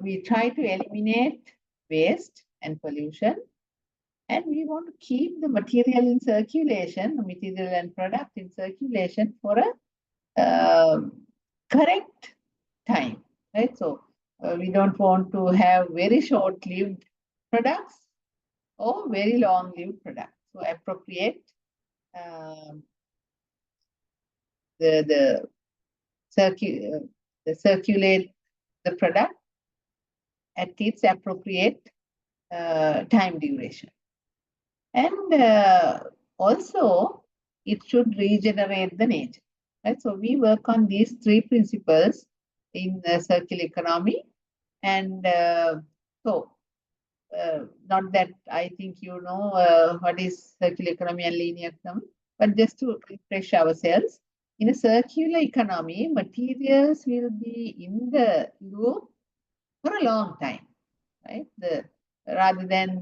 we try to eliminate waste and pollution, and we want to keep the material in circulation, the material and product in circulation for a correct time, right? So we don't want to have very short-lived products or very long-lived products. So appropriate circulate the product at its appropriate time duration. And also, it should regenerate the nature. Right? So we work on these three principles in the circular economy. And not that I think you know what is circular economy and linear economy, but just to refresh ourselves, in a circular economy, materials will be in the loop for a long time, right? Rather than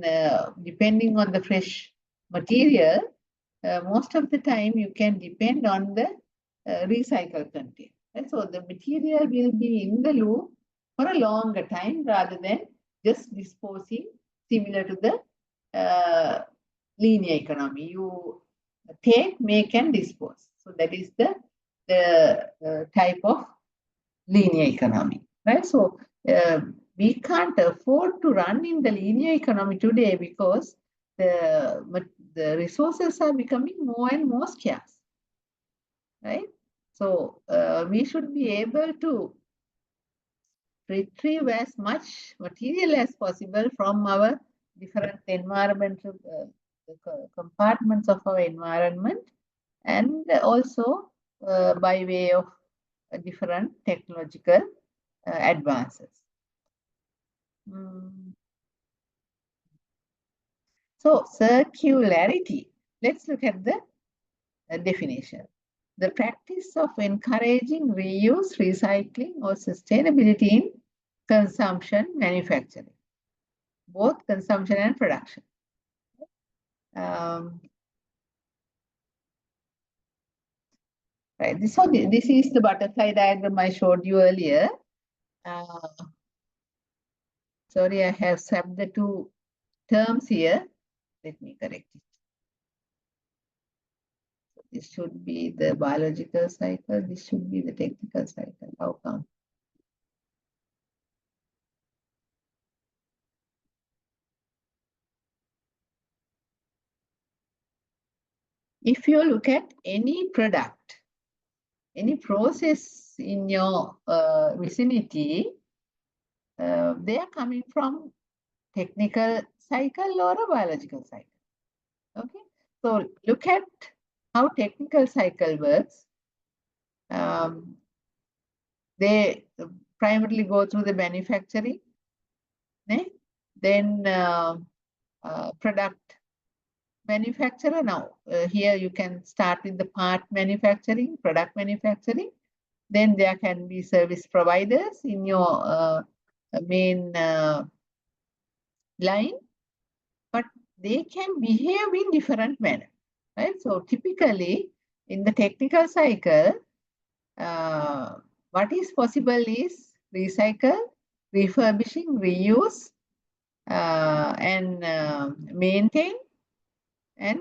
depending on the fresh material, most of the time you can depend on the recycled content. And so the material will be in the loop for a longer time rather than just disposing, similar to the linear economy. You take, make, and dispose. So that is the type of linear economy, right? So we can't afford to run in the linear economy today because the resources are becoming more and more scarce, right? So we should be able to retrieve as much material as possible from our different environmental compartments of our environment, and also by way of different technological advances. So circularity, let's look at the definition. The practice of encouraging reuse, recycling, or sustainability in consumption, manufacturing, both consumption and production. Right. So this is the butterfly diagram I showed you earlier. Sorry, I have swapped the two terms here. Let me correct it. So this should be the biological cycle. This should be the technical cycle. How come? If you look at any product, any process in your vicinity, they are coming from technical cycle or a biological cycle. Okay, so look at how technical cycle works. They primarily go through the manufacturing, then product manufacturer. Now here you can start with the part manufacturing, product manufacturing. Then there can be service providers in your main line, but they can behave in different manner, right? So typically in the technical cycle, what is possible is recycle, refurbishing, reuse, and maintain, and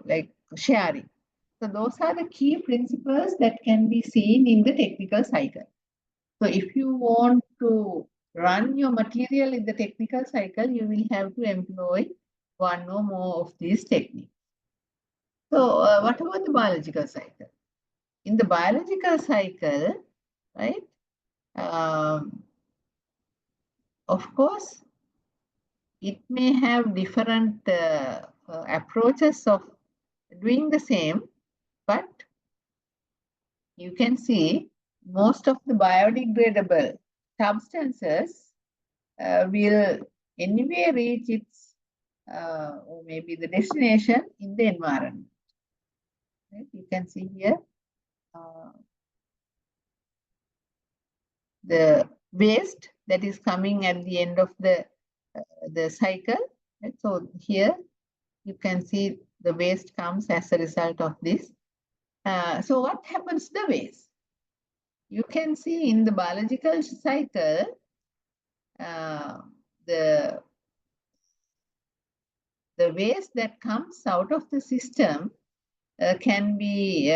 like sharing. So those are the key principles that can be seen in the technical cycle. So if you want to run your material in the technical cycle, you will have to employ one or more of these techniques. So what about the biological cycle? In the biological cycle, right, of course, it may have different approaches of doing the same, but you can see most of the biodegradable substances will anyway reach its or maybe the destination in the environment. Right? You can see here the waste that is coming at the end of the cycle. Right? So here you can see the waste comes as a result of this. So what happens to the waste? You can see in the biological cycle, the waste that comes out of the system can be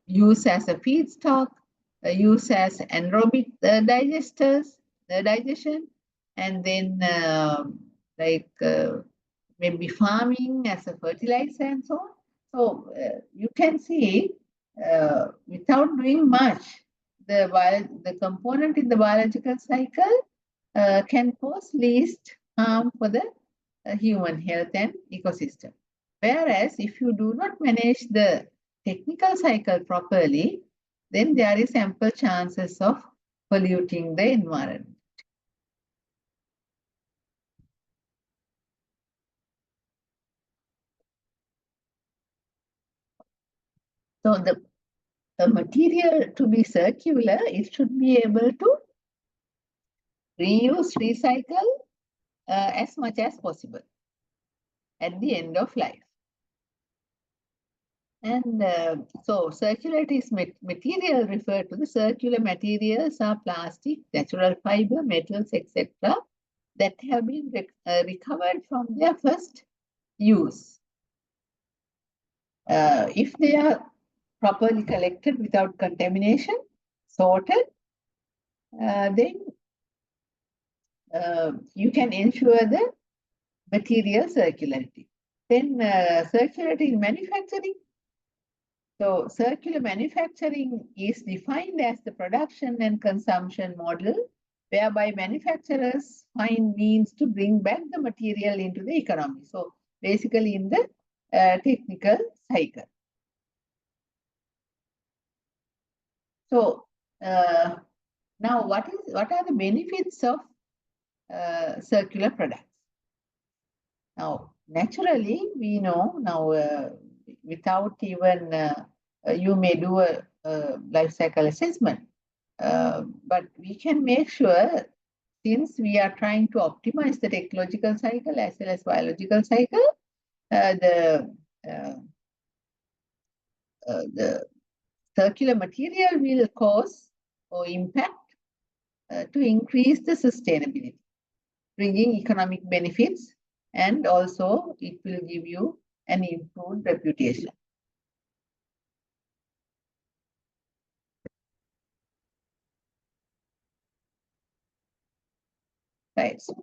used as a feedstock, used as anaerobic digestion, and then maybe farming as a fertilizer and so on. So you can see without doing much, the component in the biological cycle can cause least harm for the human health and ecosystem. Whereas if you do not manage the technical cycle properly, then there is ample chances of polluting the environment. So the material to be circular, it should be able to reuse, recycle as much as possible. at the end of life. And so circularity is material referred to the circular materials are plastic, natural fiber, metals, etc. that have been recovered from their first use. If they are properly collected without contamination, sorted, then you can ensure the material circularity. Then circularity in manufacturing. So circular manufacturing is defined as the production and consumption model whereby manufacturers find means to bring back the material into the economy. So basically in the technical cycle. So now what are the benefits of circular products? Now, naturally, we know now without even you may do a life cycle assessment, but we can make sure, since we are trying to optimize the technological cycle as well as biological cycle, the circular material will cause or impact to increase the sustainability, bringing economic benefits, and also it will give you an improved reputation. Right. So,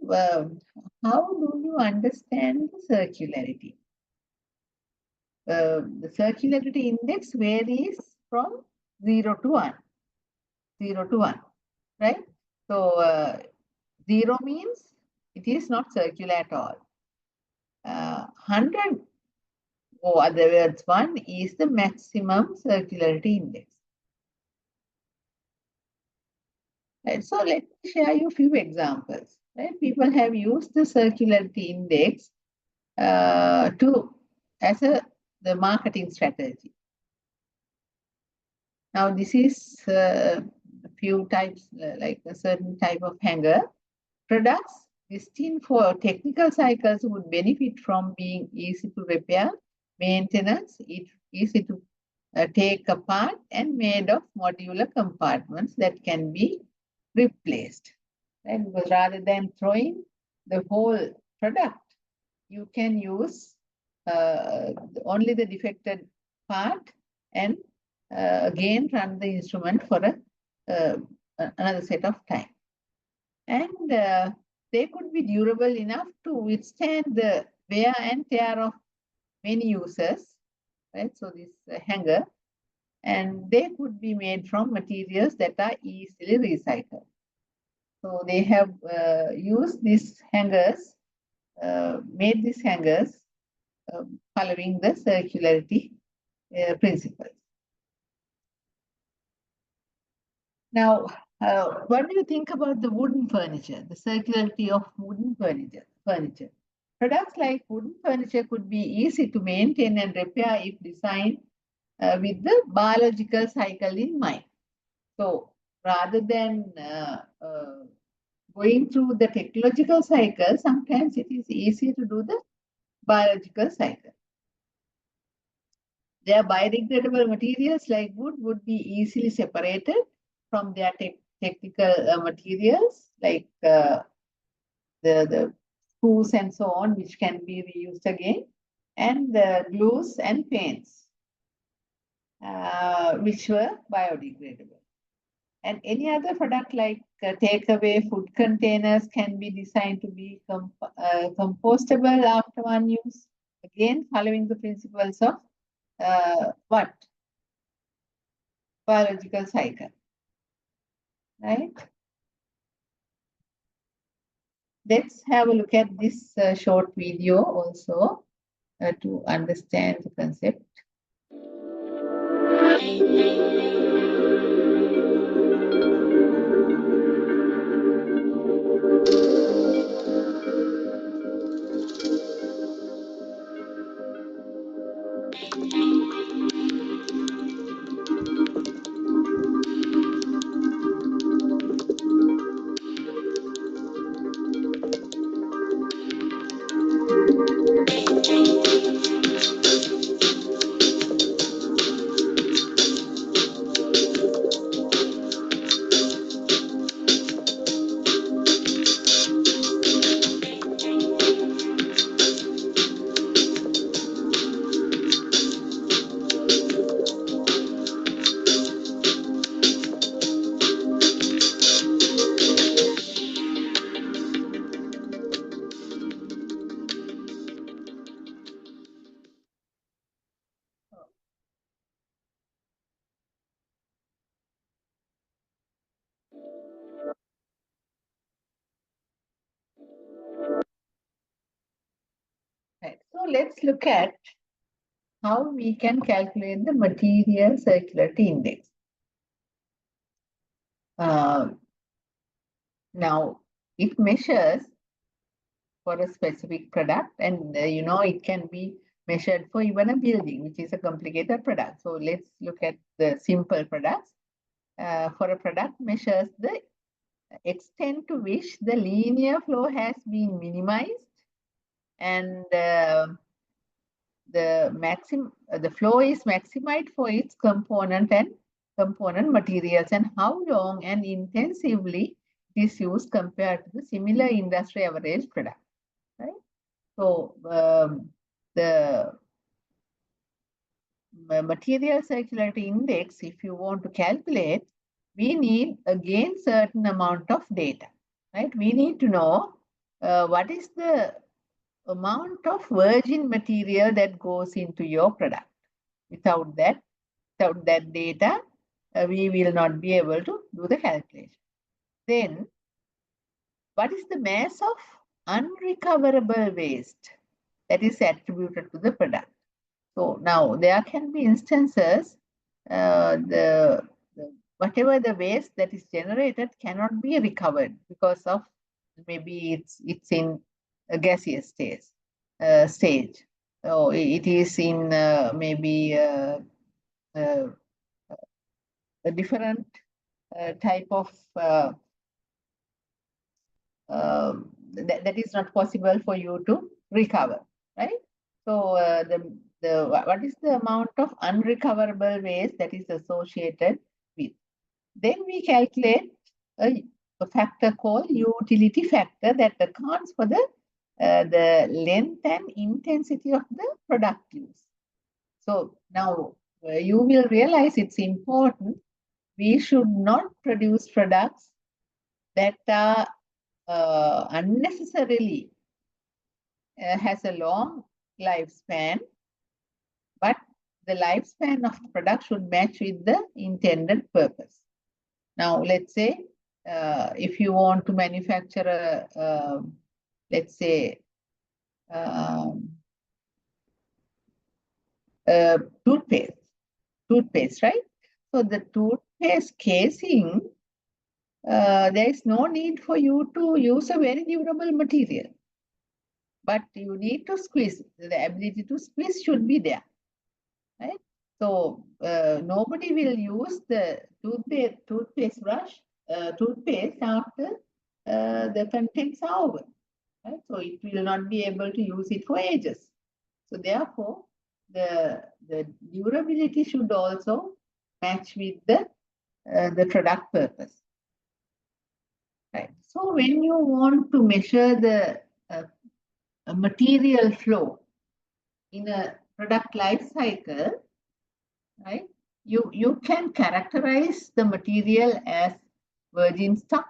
how do you understand the circularity? The circularity index varies from 0 to 1. 0 to 1, right? So 0 means it is not circular at all. 100, or other words, 1 is the maximum circularity index. Right, so let me share you a few examples. Right, people have used the circularity index as the marketing strategy. Now this is a few types, like a certain type of hanger. Products destined for technical cycles would benefit from being easy to repair, maintenance, easy to take apart, and made of modular compartments that can be replaced. Right? Because rather than throwing the whole product, you can use only the defected part and again run the instrument for another set of time. And they could be durable enough to withstand the wear and tear of many users. Right? So this hanger, and they could be made from materials that are easily recycled. So they have used these hangers, made these hangers following the circularity principles. Now, what do you think about the wooden furniture, the circularity of wooden furniture? Products like wooden furniture could be easy to maintain and repair if designed with the biological cycle in mind. So rather than going through the technological cycle, sometimes it is easier to do the biological cycle. Their biodegradable materials like wood would be easily separated from their technical materials like the screws and so on, which can be reused again, and the glues and paints, which were biodegradable. And any other product like takeaway food containers can be designed to be compostable after one use, again following the principles of what? Biological cycle, right? Let's have a look at this short video also to understand the concept. let's look at how we can calculate the material circularity index. Now, it measures for a specific product, and it can be measured for even a building, which is a complicated product. So let's look at the simple products. For a product, measures the extent to which the linear flow has been minimized, and the flow is maximized for its component and component materials, and how long and intensively it is used compared to the similar industry average product, right? So the material circularity index, if you want to calculate, we need again certain amount of data, right? We need to know what is the amount of virgin material that goes into your product. Without that data, we will not be able to do the calculation. Then, what is the mass of unrecoverable waste that is attributed to the product? So now there can be instances whatever the waste that is generated cannot be recovered because of maybe it's in a gaseous stage. So it is in maybe a different type of that is not possible for you to recover, right? So what is the amount of unrecoverable waste that is associated with? Then we calculate a factor called utility factor that accounts for the length and intensity of the product use. So now you will realize it's important. We should not produce products that are unnecessarily has a long lifespan, but the lifespan of the product should match with the intended purpose. Now, let's say if you want to manufacture let's say, toothpaste, right? So the toothpaste casing, there is no need for you to use a very durable material, but you need to squeeze. The ability to squeeze should be there, right? So nobody will use the toothpaste after the contents are over, right? So it will not be able to use it for ages. So therefore, the durability should also match with the product purpose, right? So when you want to measure the material flow in a product life cycle, right? You can characterize the material as virgin stock,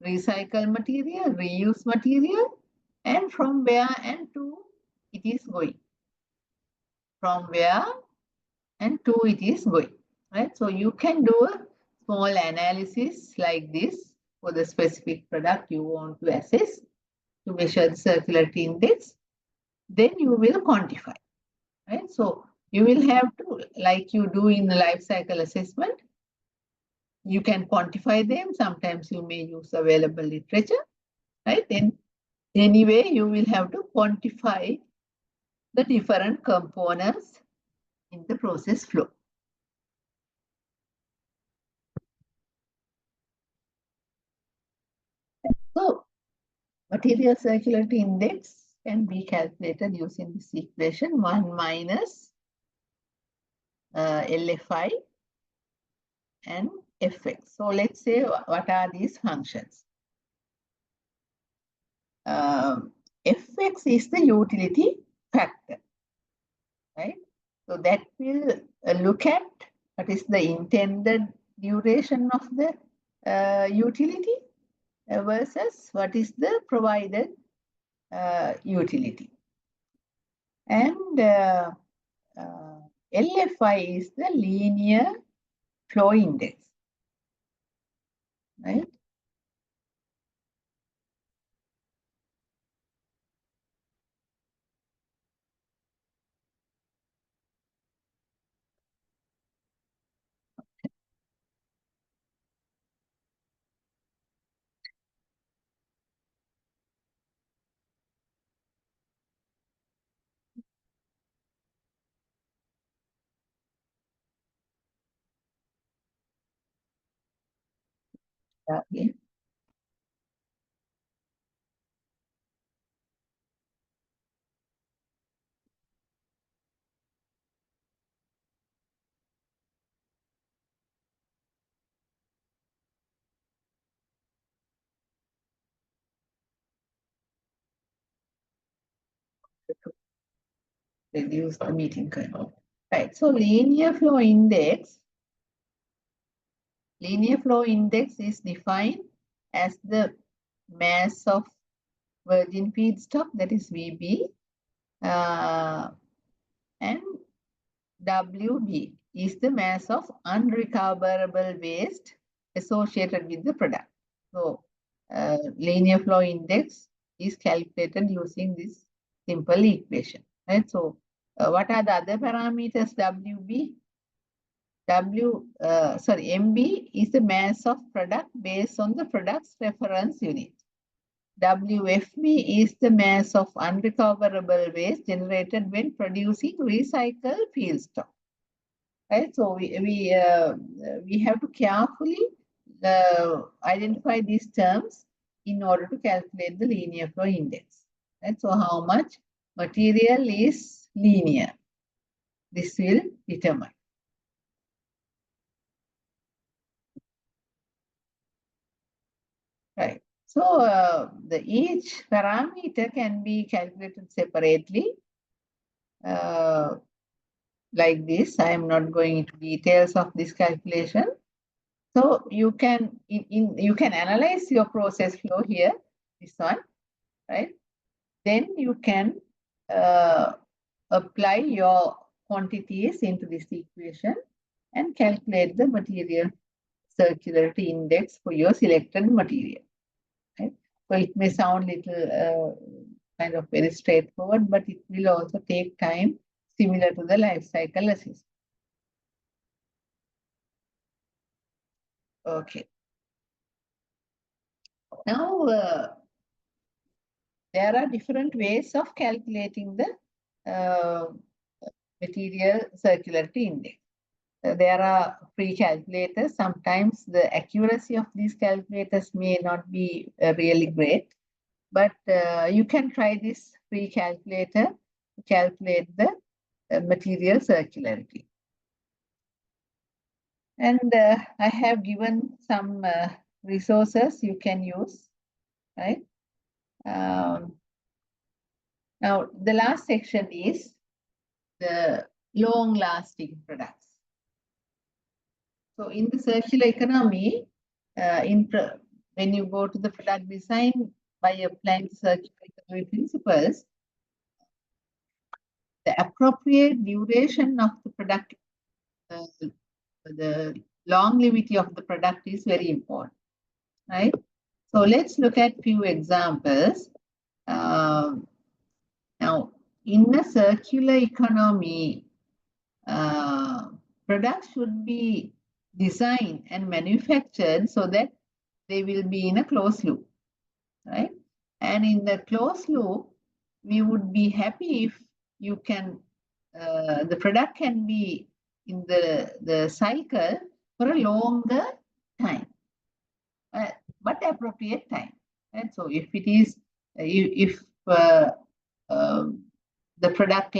recycled material, reused material, and from where and to it is going. From where and to it is going, right? So you can do a small analysis like this for the specific product you want to assess to measure the circularity index. Then you will quantify, right? So you will have to, like you do in the life cycle assessment, you can quantify them. Sometimes you may use available literature, right? Then anyway, you will have to quantify the different components in the process flow. So material circularity index can be calculated using this equation 1 minus LFI and Fx. So let's say what are these functions? Fx is the utility factor, right? So that will look at what is the intended duration of the utility versus what is the provided utility. And LFI is the linear flow index, right? Okay. Reduce the meeting curve. Right. So linear flow index is defined as the mass of virgin feedstock, that is VB, and WB is the mass of unrecoverable waste associated with the product. So linear flow index is calculated using this simple equation. Right. So what are the other parameters? WB? MB is the mass of product based on the product's reference unit. WFB is the mass of unrecoverable waste generated when producing recycled feedstock. Right, so we have to carefully identify these terms in order to calculate the linear flow index. Right, so how much material is linear? This will determine. Right. So each parameter can be calculated separately like this. I am not going into details of this calculation. So you can you can analyze your process flow here, this one, right? Then you can apply your quantities into this equation and calculate the material circularity index for your selected material. Right? So it may sound little kind of very straightforward, but it will also take time, similar to the life cycle assessment. Okay. Now there are different ways of calculating the material circularity index. There are free calculators. Sometimes the accuracy of these calculators may not be really great, but you can try this free calculator to calculate the material circularity. And I have given some resources you can use, right? Now, the last section is the long-lasting products. So in the circular economy, when you go to the product design by applying circular economy principles, the appropriate duration of the product, the longevity of the product is very important, right? So let's look at few examples. Now, in a circular economy, products should be designed and manufactured so that they will be in a closed loop, right? And in the closed loop, we would be happy if you can, the product can be in the cycle for a longer time, but appropriate time. Right? So if it is, if the product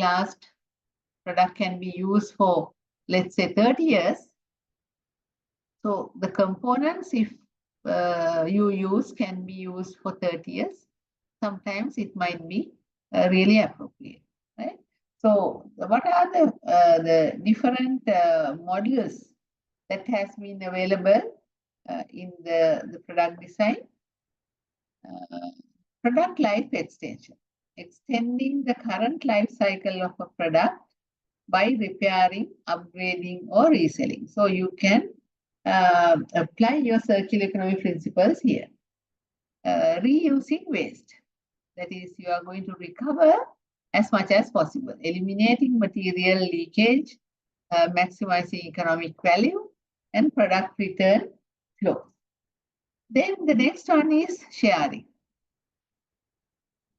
can be used for, let's say, 30 years. So the components, if you use, can be used for 30 years. Sometimes it might be really appropriate, right? So what are the different modules that has been available in the product design? Product life extension, extending the current life cycle of a product by repairing, upgrading, or reselling. So you can apply your circular economy principles here. Reusing waste, that is, you are going to recover as much as possible, eliminating material leakage, maximizing economic value, and product return flow. Then the next one is sharing,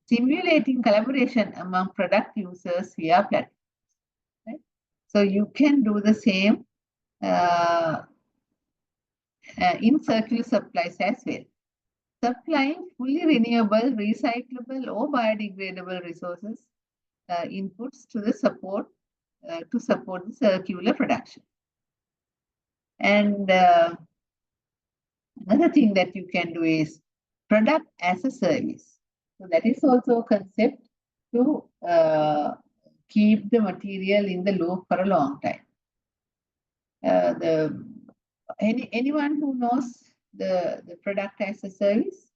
stimulating collaboration among product users via platforms. Right? So you can do the same in circular supplies as well. Supplying fully renewable, recyclable or biodegradable resources inputs to support the circular production. And another thing that you can do is product as a service. So that is also a concept to keep the material in the loop for a long time. Anyone who knows the product as a service?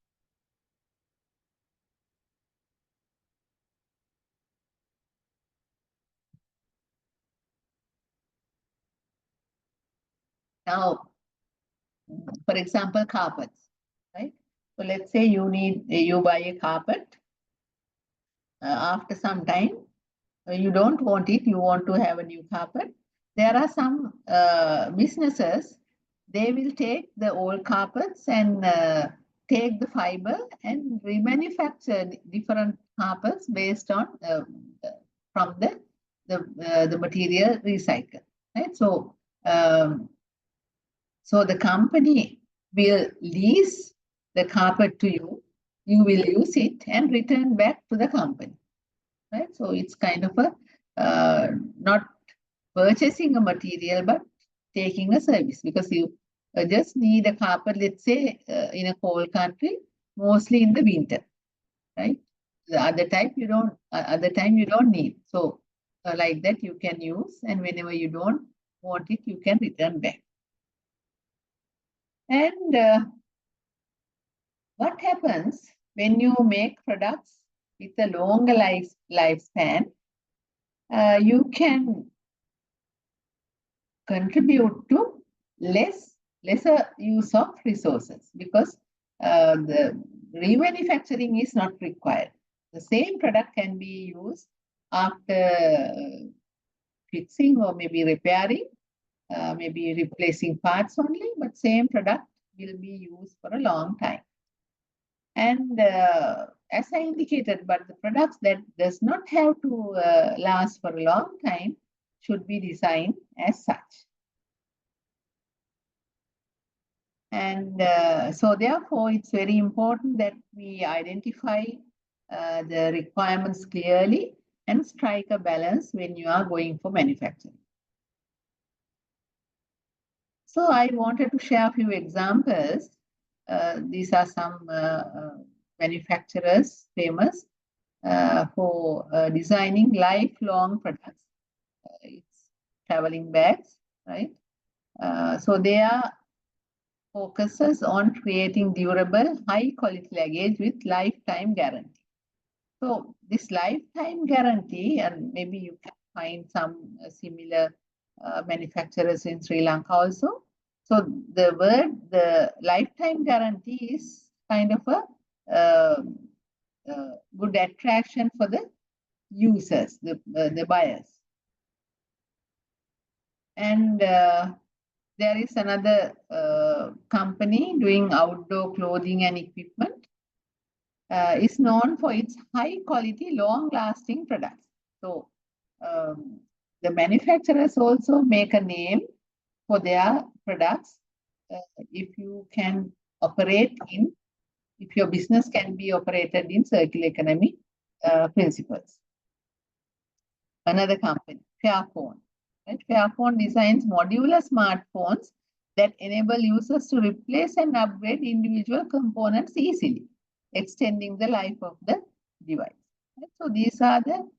Now, for example, carpets, right? So let's say you buy a carpet. After some time, you don't want it, you want to have a new carpet. There are some businesses, they will take the old carpets and take the fiber and remanufacture different carpets based on from the material recycled, right? So so the company will lease the carpet to you. You will use it and return back to the company, right? So it's kind of a not purchasing a material, but taking a service, because you just need a carpet, let's say, in a cold country, mostly in the winter, right? The other time you don't need. So like that you can use, and whenever you don't want it, you can return back. And what happens when you make products with a longer lifespan? You can contribute to lesser use of resources, because the remanufacturing is not required. The same product can be used after fixing or maybe repairing, maybe replacing parts only, but same product will be used for a long time. And as I indicated, but the products that does not have to last for a long time should be designed as such. And so therefore, it's very important that we identify the requirements clearly and strike a balance when you are going for manufacturing. So I wanted to share a few examples. These are some manufacturers famous for designing lifelong products. It's traveling bags, right? So they are focuses on creating durable, high quality luggage with lifetime guarantee. So this lifetime guarantee, and maybe you can find some similar manufacturers in Sri Lanka also. So the lifetime guarantee is kind of a good attraction for the users, the buyers. And there is another company doing outdoor clothing and equipment. Is known for its high quality, long lasting products. So the manufacturers also make a name for their products. If you can operate in, if your business can be operated in circular economy principles. Another company, Fairphone. Right? Fairphone designs modular smartphones that enable users to replace and upgrade individual components easily, extending the life of the device. Right? So these are the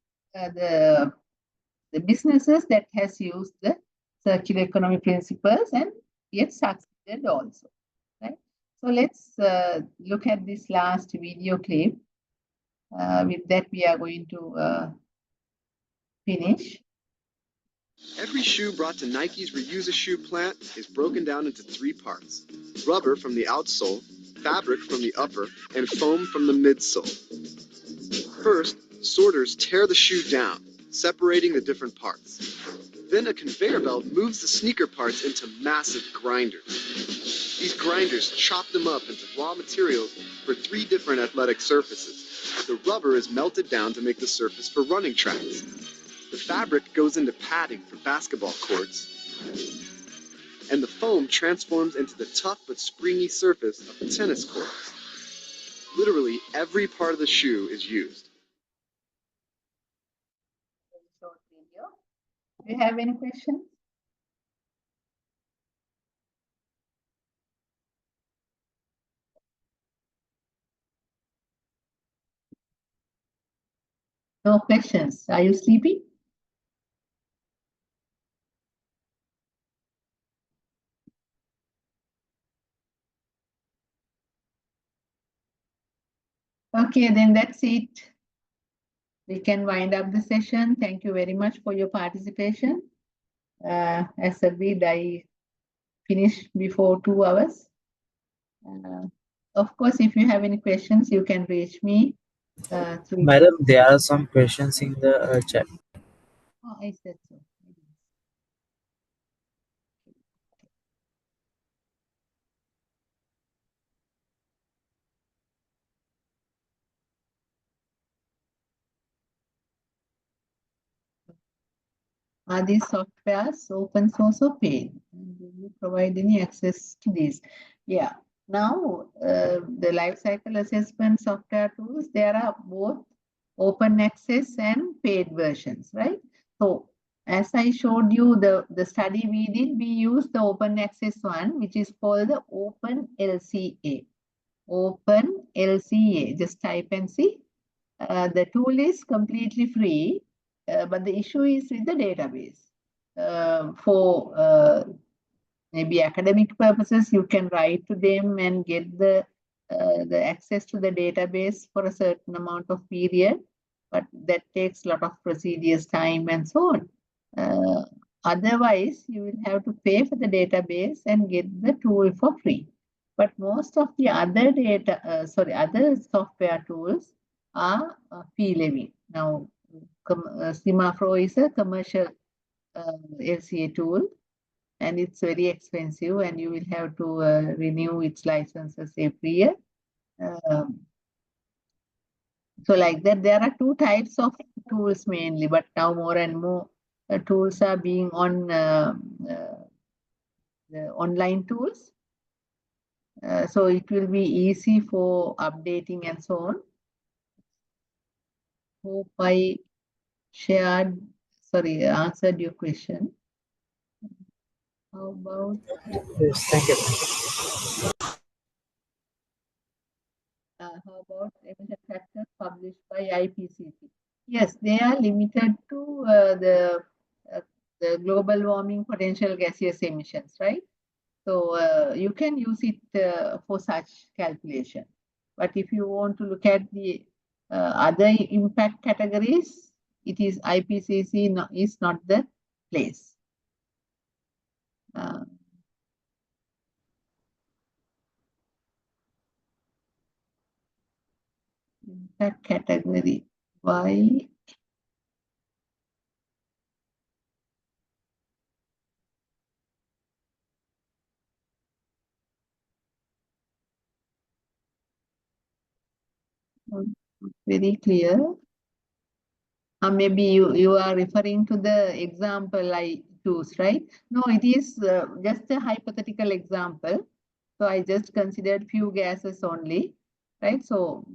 businesses that has used the circular economy principles and yet succeeded also. Right? So let's look at this last video clip. With that, we are going to finish. Every shoe brought to Nike's Reuse a Shoe plant is broken down into 3 parts: rubber from the outsole, fabric from the upper, and foam from the midsole. First, sorters tear the shoe down, separating the different parts. Then a conveyor belt moves the sneaker parts into massive grinders. These grinders chop them up into raw materials for 3 different athletic surfaces. The rubber is melted down to make the surface for running tracks. The fabric goes into padding for basketball courts. and the foam transforms into the tough but springy surface of the tennis court. Literally every part of the shoe is used. Short video. Do you have any questions? No questions. Are you sleepy? Okay, then that's it. We can wind up the session. Thank you very much for your participation. As agreed, I finished before 2 hours. Of course, if you have any questions, you can reach me through. Madam, there are some questions in the chat. Oh, I said so. Are these softwares open source or paid? And do you provide any access to these? Yeah. Now, the life cycle assessment software tools, there are both open access and paid versions, right? So, as I showed you, the study we did, we used the open access one, which is called the Open LCA. Open LCA. Just type and see. The tool is completely free, but the issue is with the database. For maybe academic purposes, you can write to them and get the access to the database for a certain amount of period, but that takes a lot of procedures, time, and so on. Otherwise, you will have to pay for the database and get the tool for free. But most of the other other software tools are fee levy. Now, Simafro is a commercial LCA tool, and it's very expensive, and you will have to renew its licenses every year. So like that, there are two types of tools mainly, but now more and more tools are being on the online tools. So it will be easy for updating and so on. Hope I answered your question. How about? Yes, thank you. How about emission factors published by IPCC? Yes, they are limited to the global warming potential gaseous emissions, right? So you can use it for such calculation. But if you want to look at the other impact categories, it is IPCC is not the place. Impact category. Why? Very clear. Maybe you are referring to the example I choose, right? No, it is just a hypothetical example. So I just considered few gases only, right? So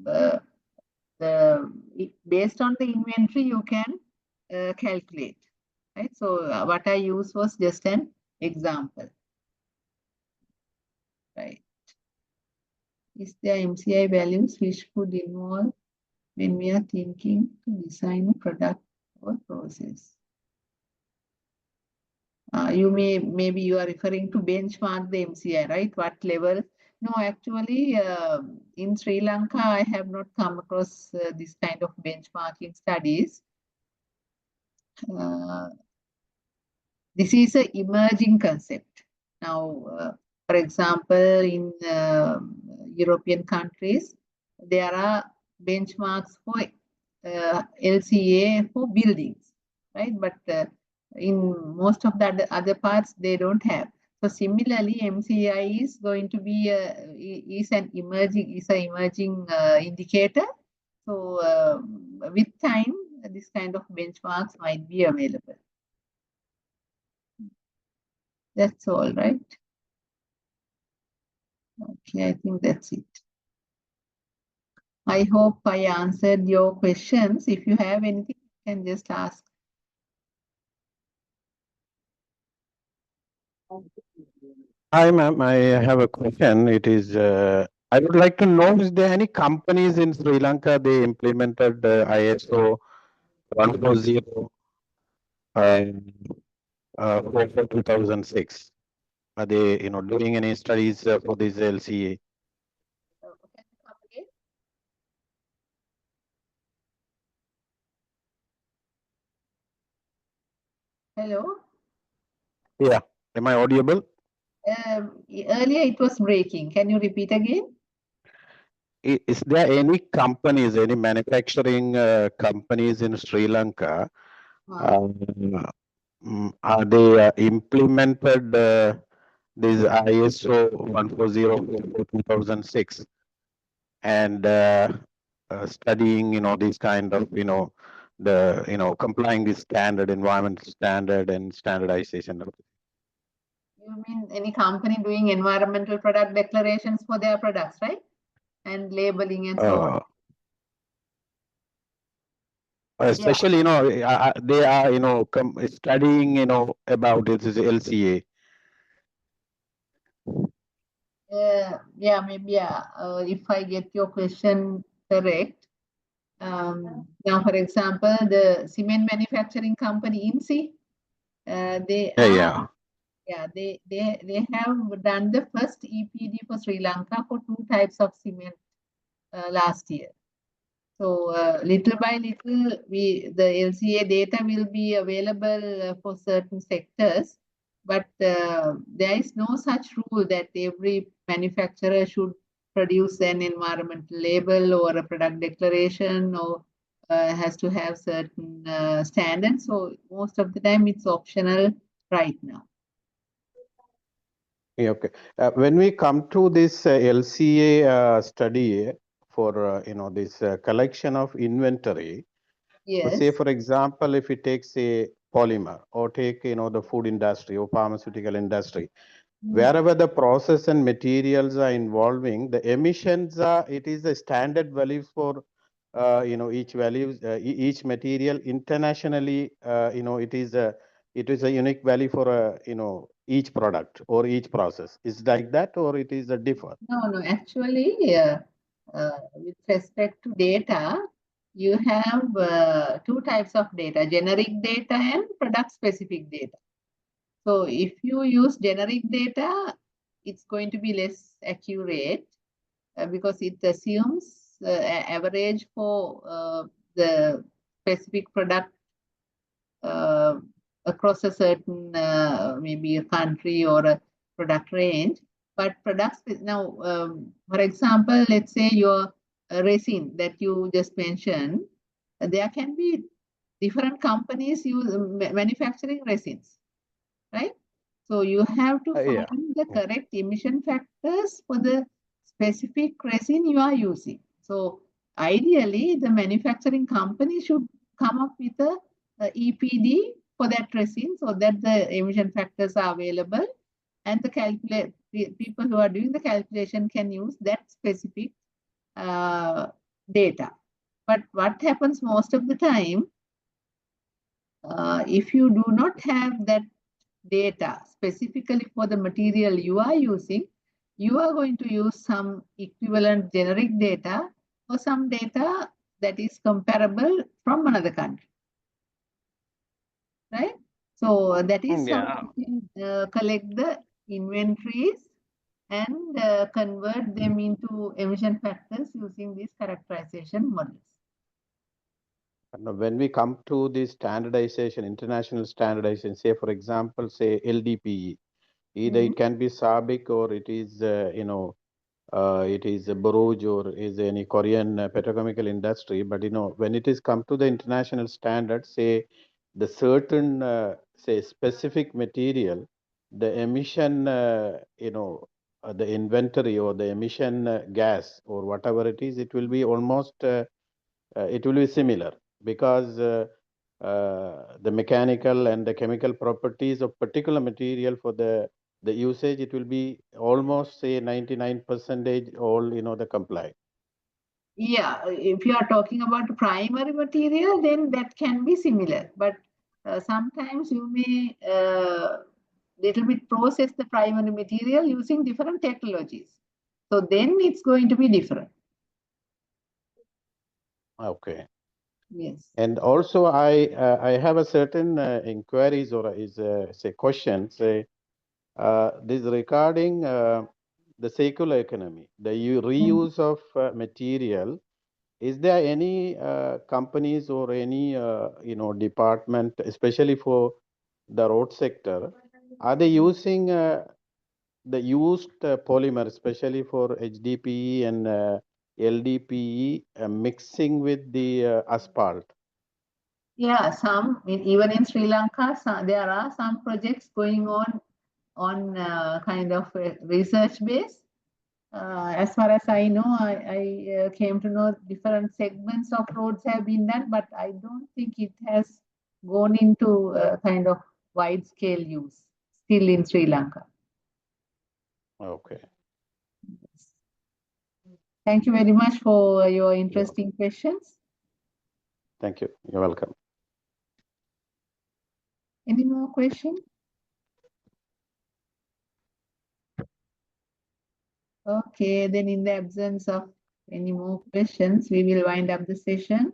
based on the inventory, you can calculate, right? So what I used was just an example, right? Is there MCI values which could involve when we are thinking to design a product or process? Maybe you are referring to benchmark the MCI, right? What level? No, actually, in Sri Lanka, I have not come across this kind of benchmarking studies. This is an emerging concept. Now, for example, in European countries, there are benchmarks for LCA for buildings, right? But in most of the other parts, they don't have. So similarly, MCI is going to be an emerging indicator. So with time, this kind of benchmarks might be available. That's all, right? Okay, I think that's it. I hope I answered your questions. If you have anything, you can just ask. Hi, ma'am. I have a question. It is, I would like to know, is there any companies in Sri Lanka, they implemented ISO 140 for 2006? Are they, doing any studies for this LCA? Can you come again? Hello? Yeah. Am I audible? Earlier it was breaking. Can you repeat again? Is there any companies, any manufacturing companies in Sri Lanka? Are they implemented this ISO 140 for 2006 and studying, these kind of, complying with standard, environmental standard and standardization? You mean any company doing environmental product declarations for their products, right? And labeling and so on. Especially, they are, studying, about this LCA. Yeah, maybe if I get your question correct. Now, for example, the cement manufacturing company INSI, they have done the first EPD for Sri Lanka for 2 types of cement last year. So little by little, the LCA data will be available for certain sectors, but there is no such rule that every manufacturer should produce an environmental label or a product declaration or has to have certain standards. So most of the time it's optional right now. Yeah, okay. When we come to this LCA study for this collection of inventory, Yes. say for example, if it takes a polymer or take the food industry or pharmaceutical industry, wherever the process and materials are involving, the emissions are, it is a standard value for each value, each material internationally. It is a unique value for each product or each process. Is like that, or it is a differ? No. Actually, with respect to data, you have 2 types of data: generic data and product-specific data. So if you use generic data, it's going to be less accurate because it assumes average for the specific product across a certain maybe a country or a product range. But products now, for example, let's say your resin that you just mentioned, there can be different companies manufacturing resins, right? So you have to find the correct emission factors for the specific resin you are using. So ideally, the manufacturing company should come up with a EPD for that resin so that the emission factors are available, and the people who are doing the calculation can use that specific data. But what happens most of the time, if you do not have that data specifically for the material you are using, you are going to use some equivalent generic data or some data that is comparable from another country, right? So that is how you can collect the inventories and convert them into emission factors using these characterization models. When we come to the standardization, international standardization, say for example, say LDPE, either it can be SABIC or it is, it is a Borouge or is any Korean petrochemical industry. But, when it is come to the international standards, say the certain, say specific material, the emission, the inventory or the emission gas or whatever it is, it will be almost, it will be similar because the mechanical and the chemical properties of particular material for the usage, it will be almost say 99% all, the comply. Yeah, if you are talking about primary material, then that can be similar. But sometimes you may little bit process the primary material using different technologies. So then it's going to be different. Okay. Yes. And also, I have a certain inquiries or say questions. This regarding the circular economy, the reuse of material. Is there any companies or any department, especially for the road sector, are they using the used polymer, especially for HDPE and LDPE, mixing with the asphalt? Yeah, even in Sri Lanka, there are some projects going on kind of research base. As far as I know, I came to know different segments of roads have been done, but I don't think it has gone into kind of wide scale use still in Sri Lanka. Okay. Thank you very much for your interesting questions. Thank you. You're welcome. Any more questions? Okay, then in the absence of any more questions, we will wind up the session.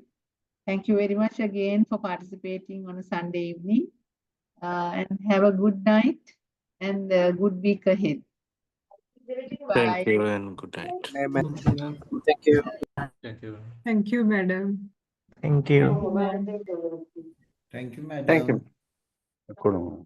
Thank you very much again for participating on a Sunday evening. And have a good night and a good week ahead. Bye. Thank you and good night. Thank you. Thank you. Thank you, madam. Thank you. Thank you, madam. Thank you, madam. Thank you.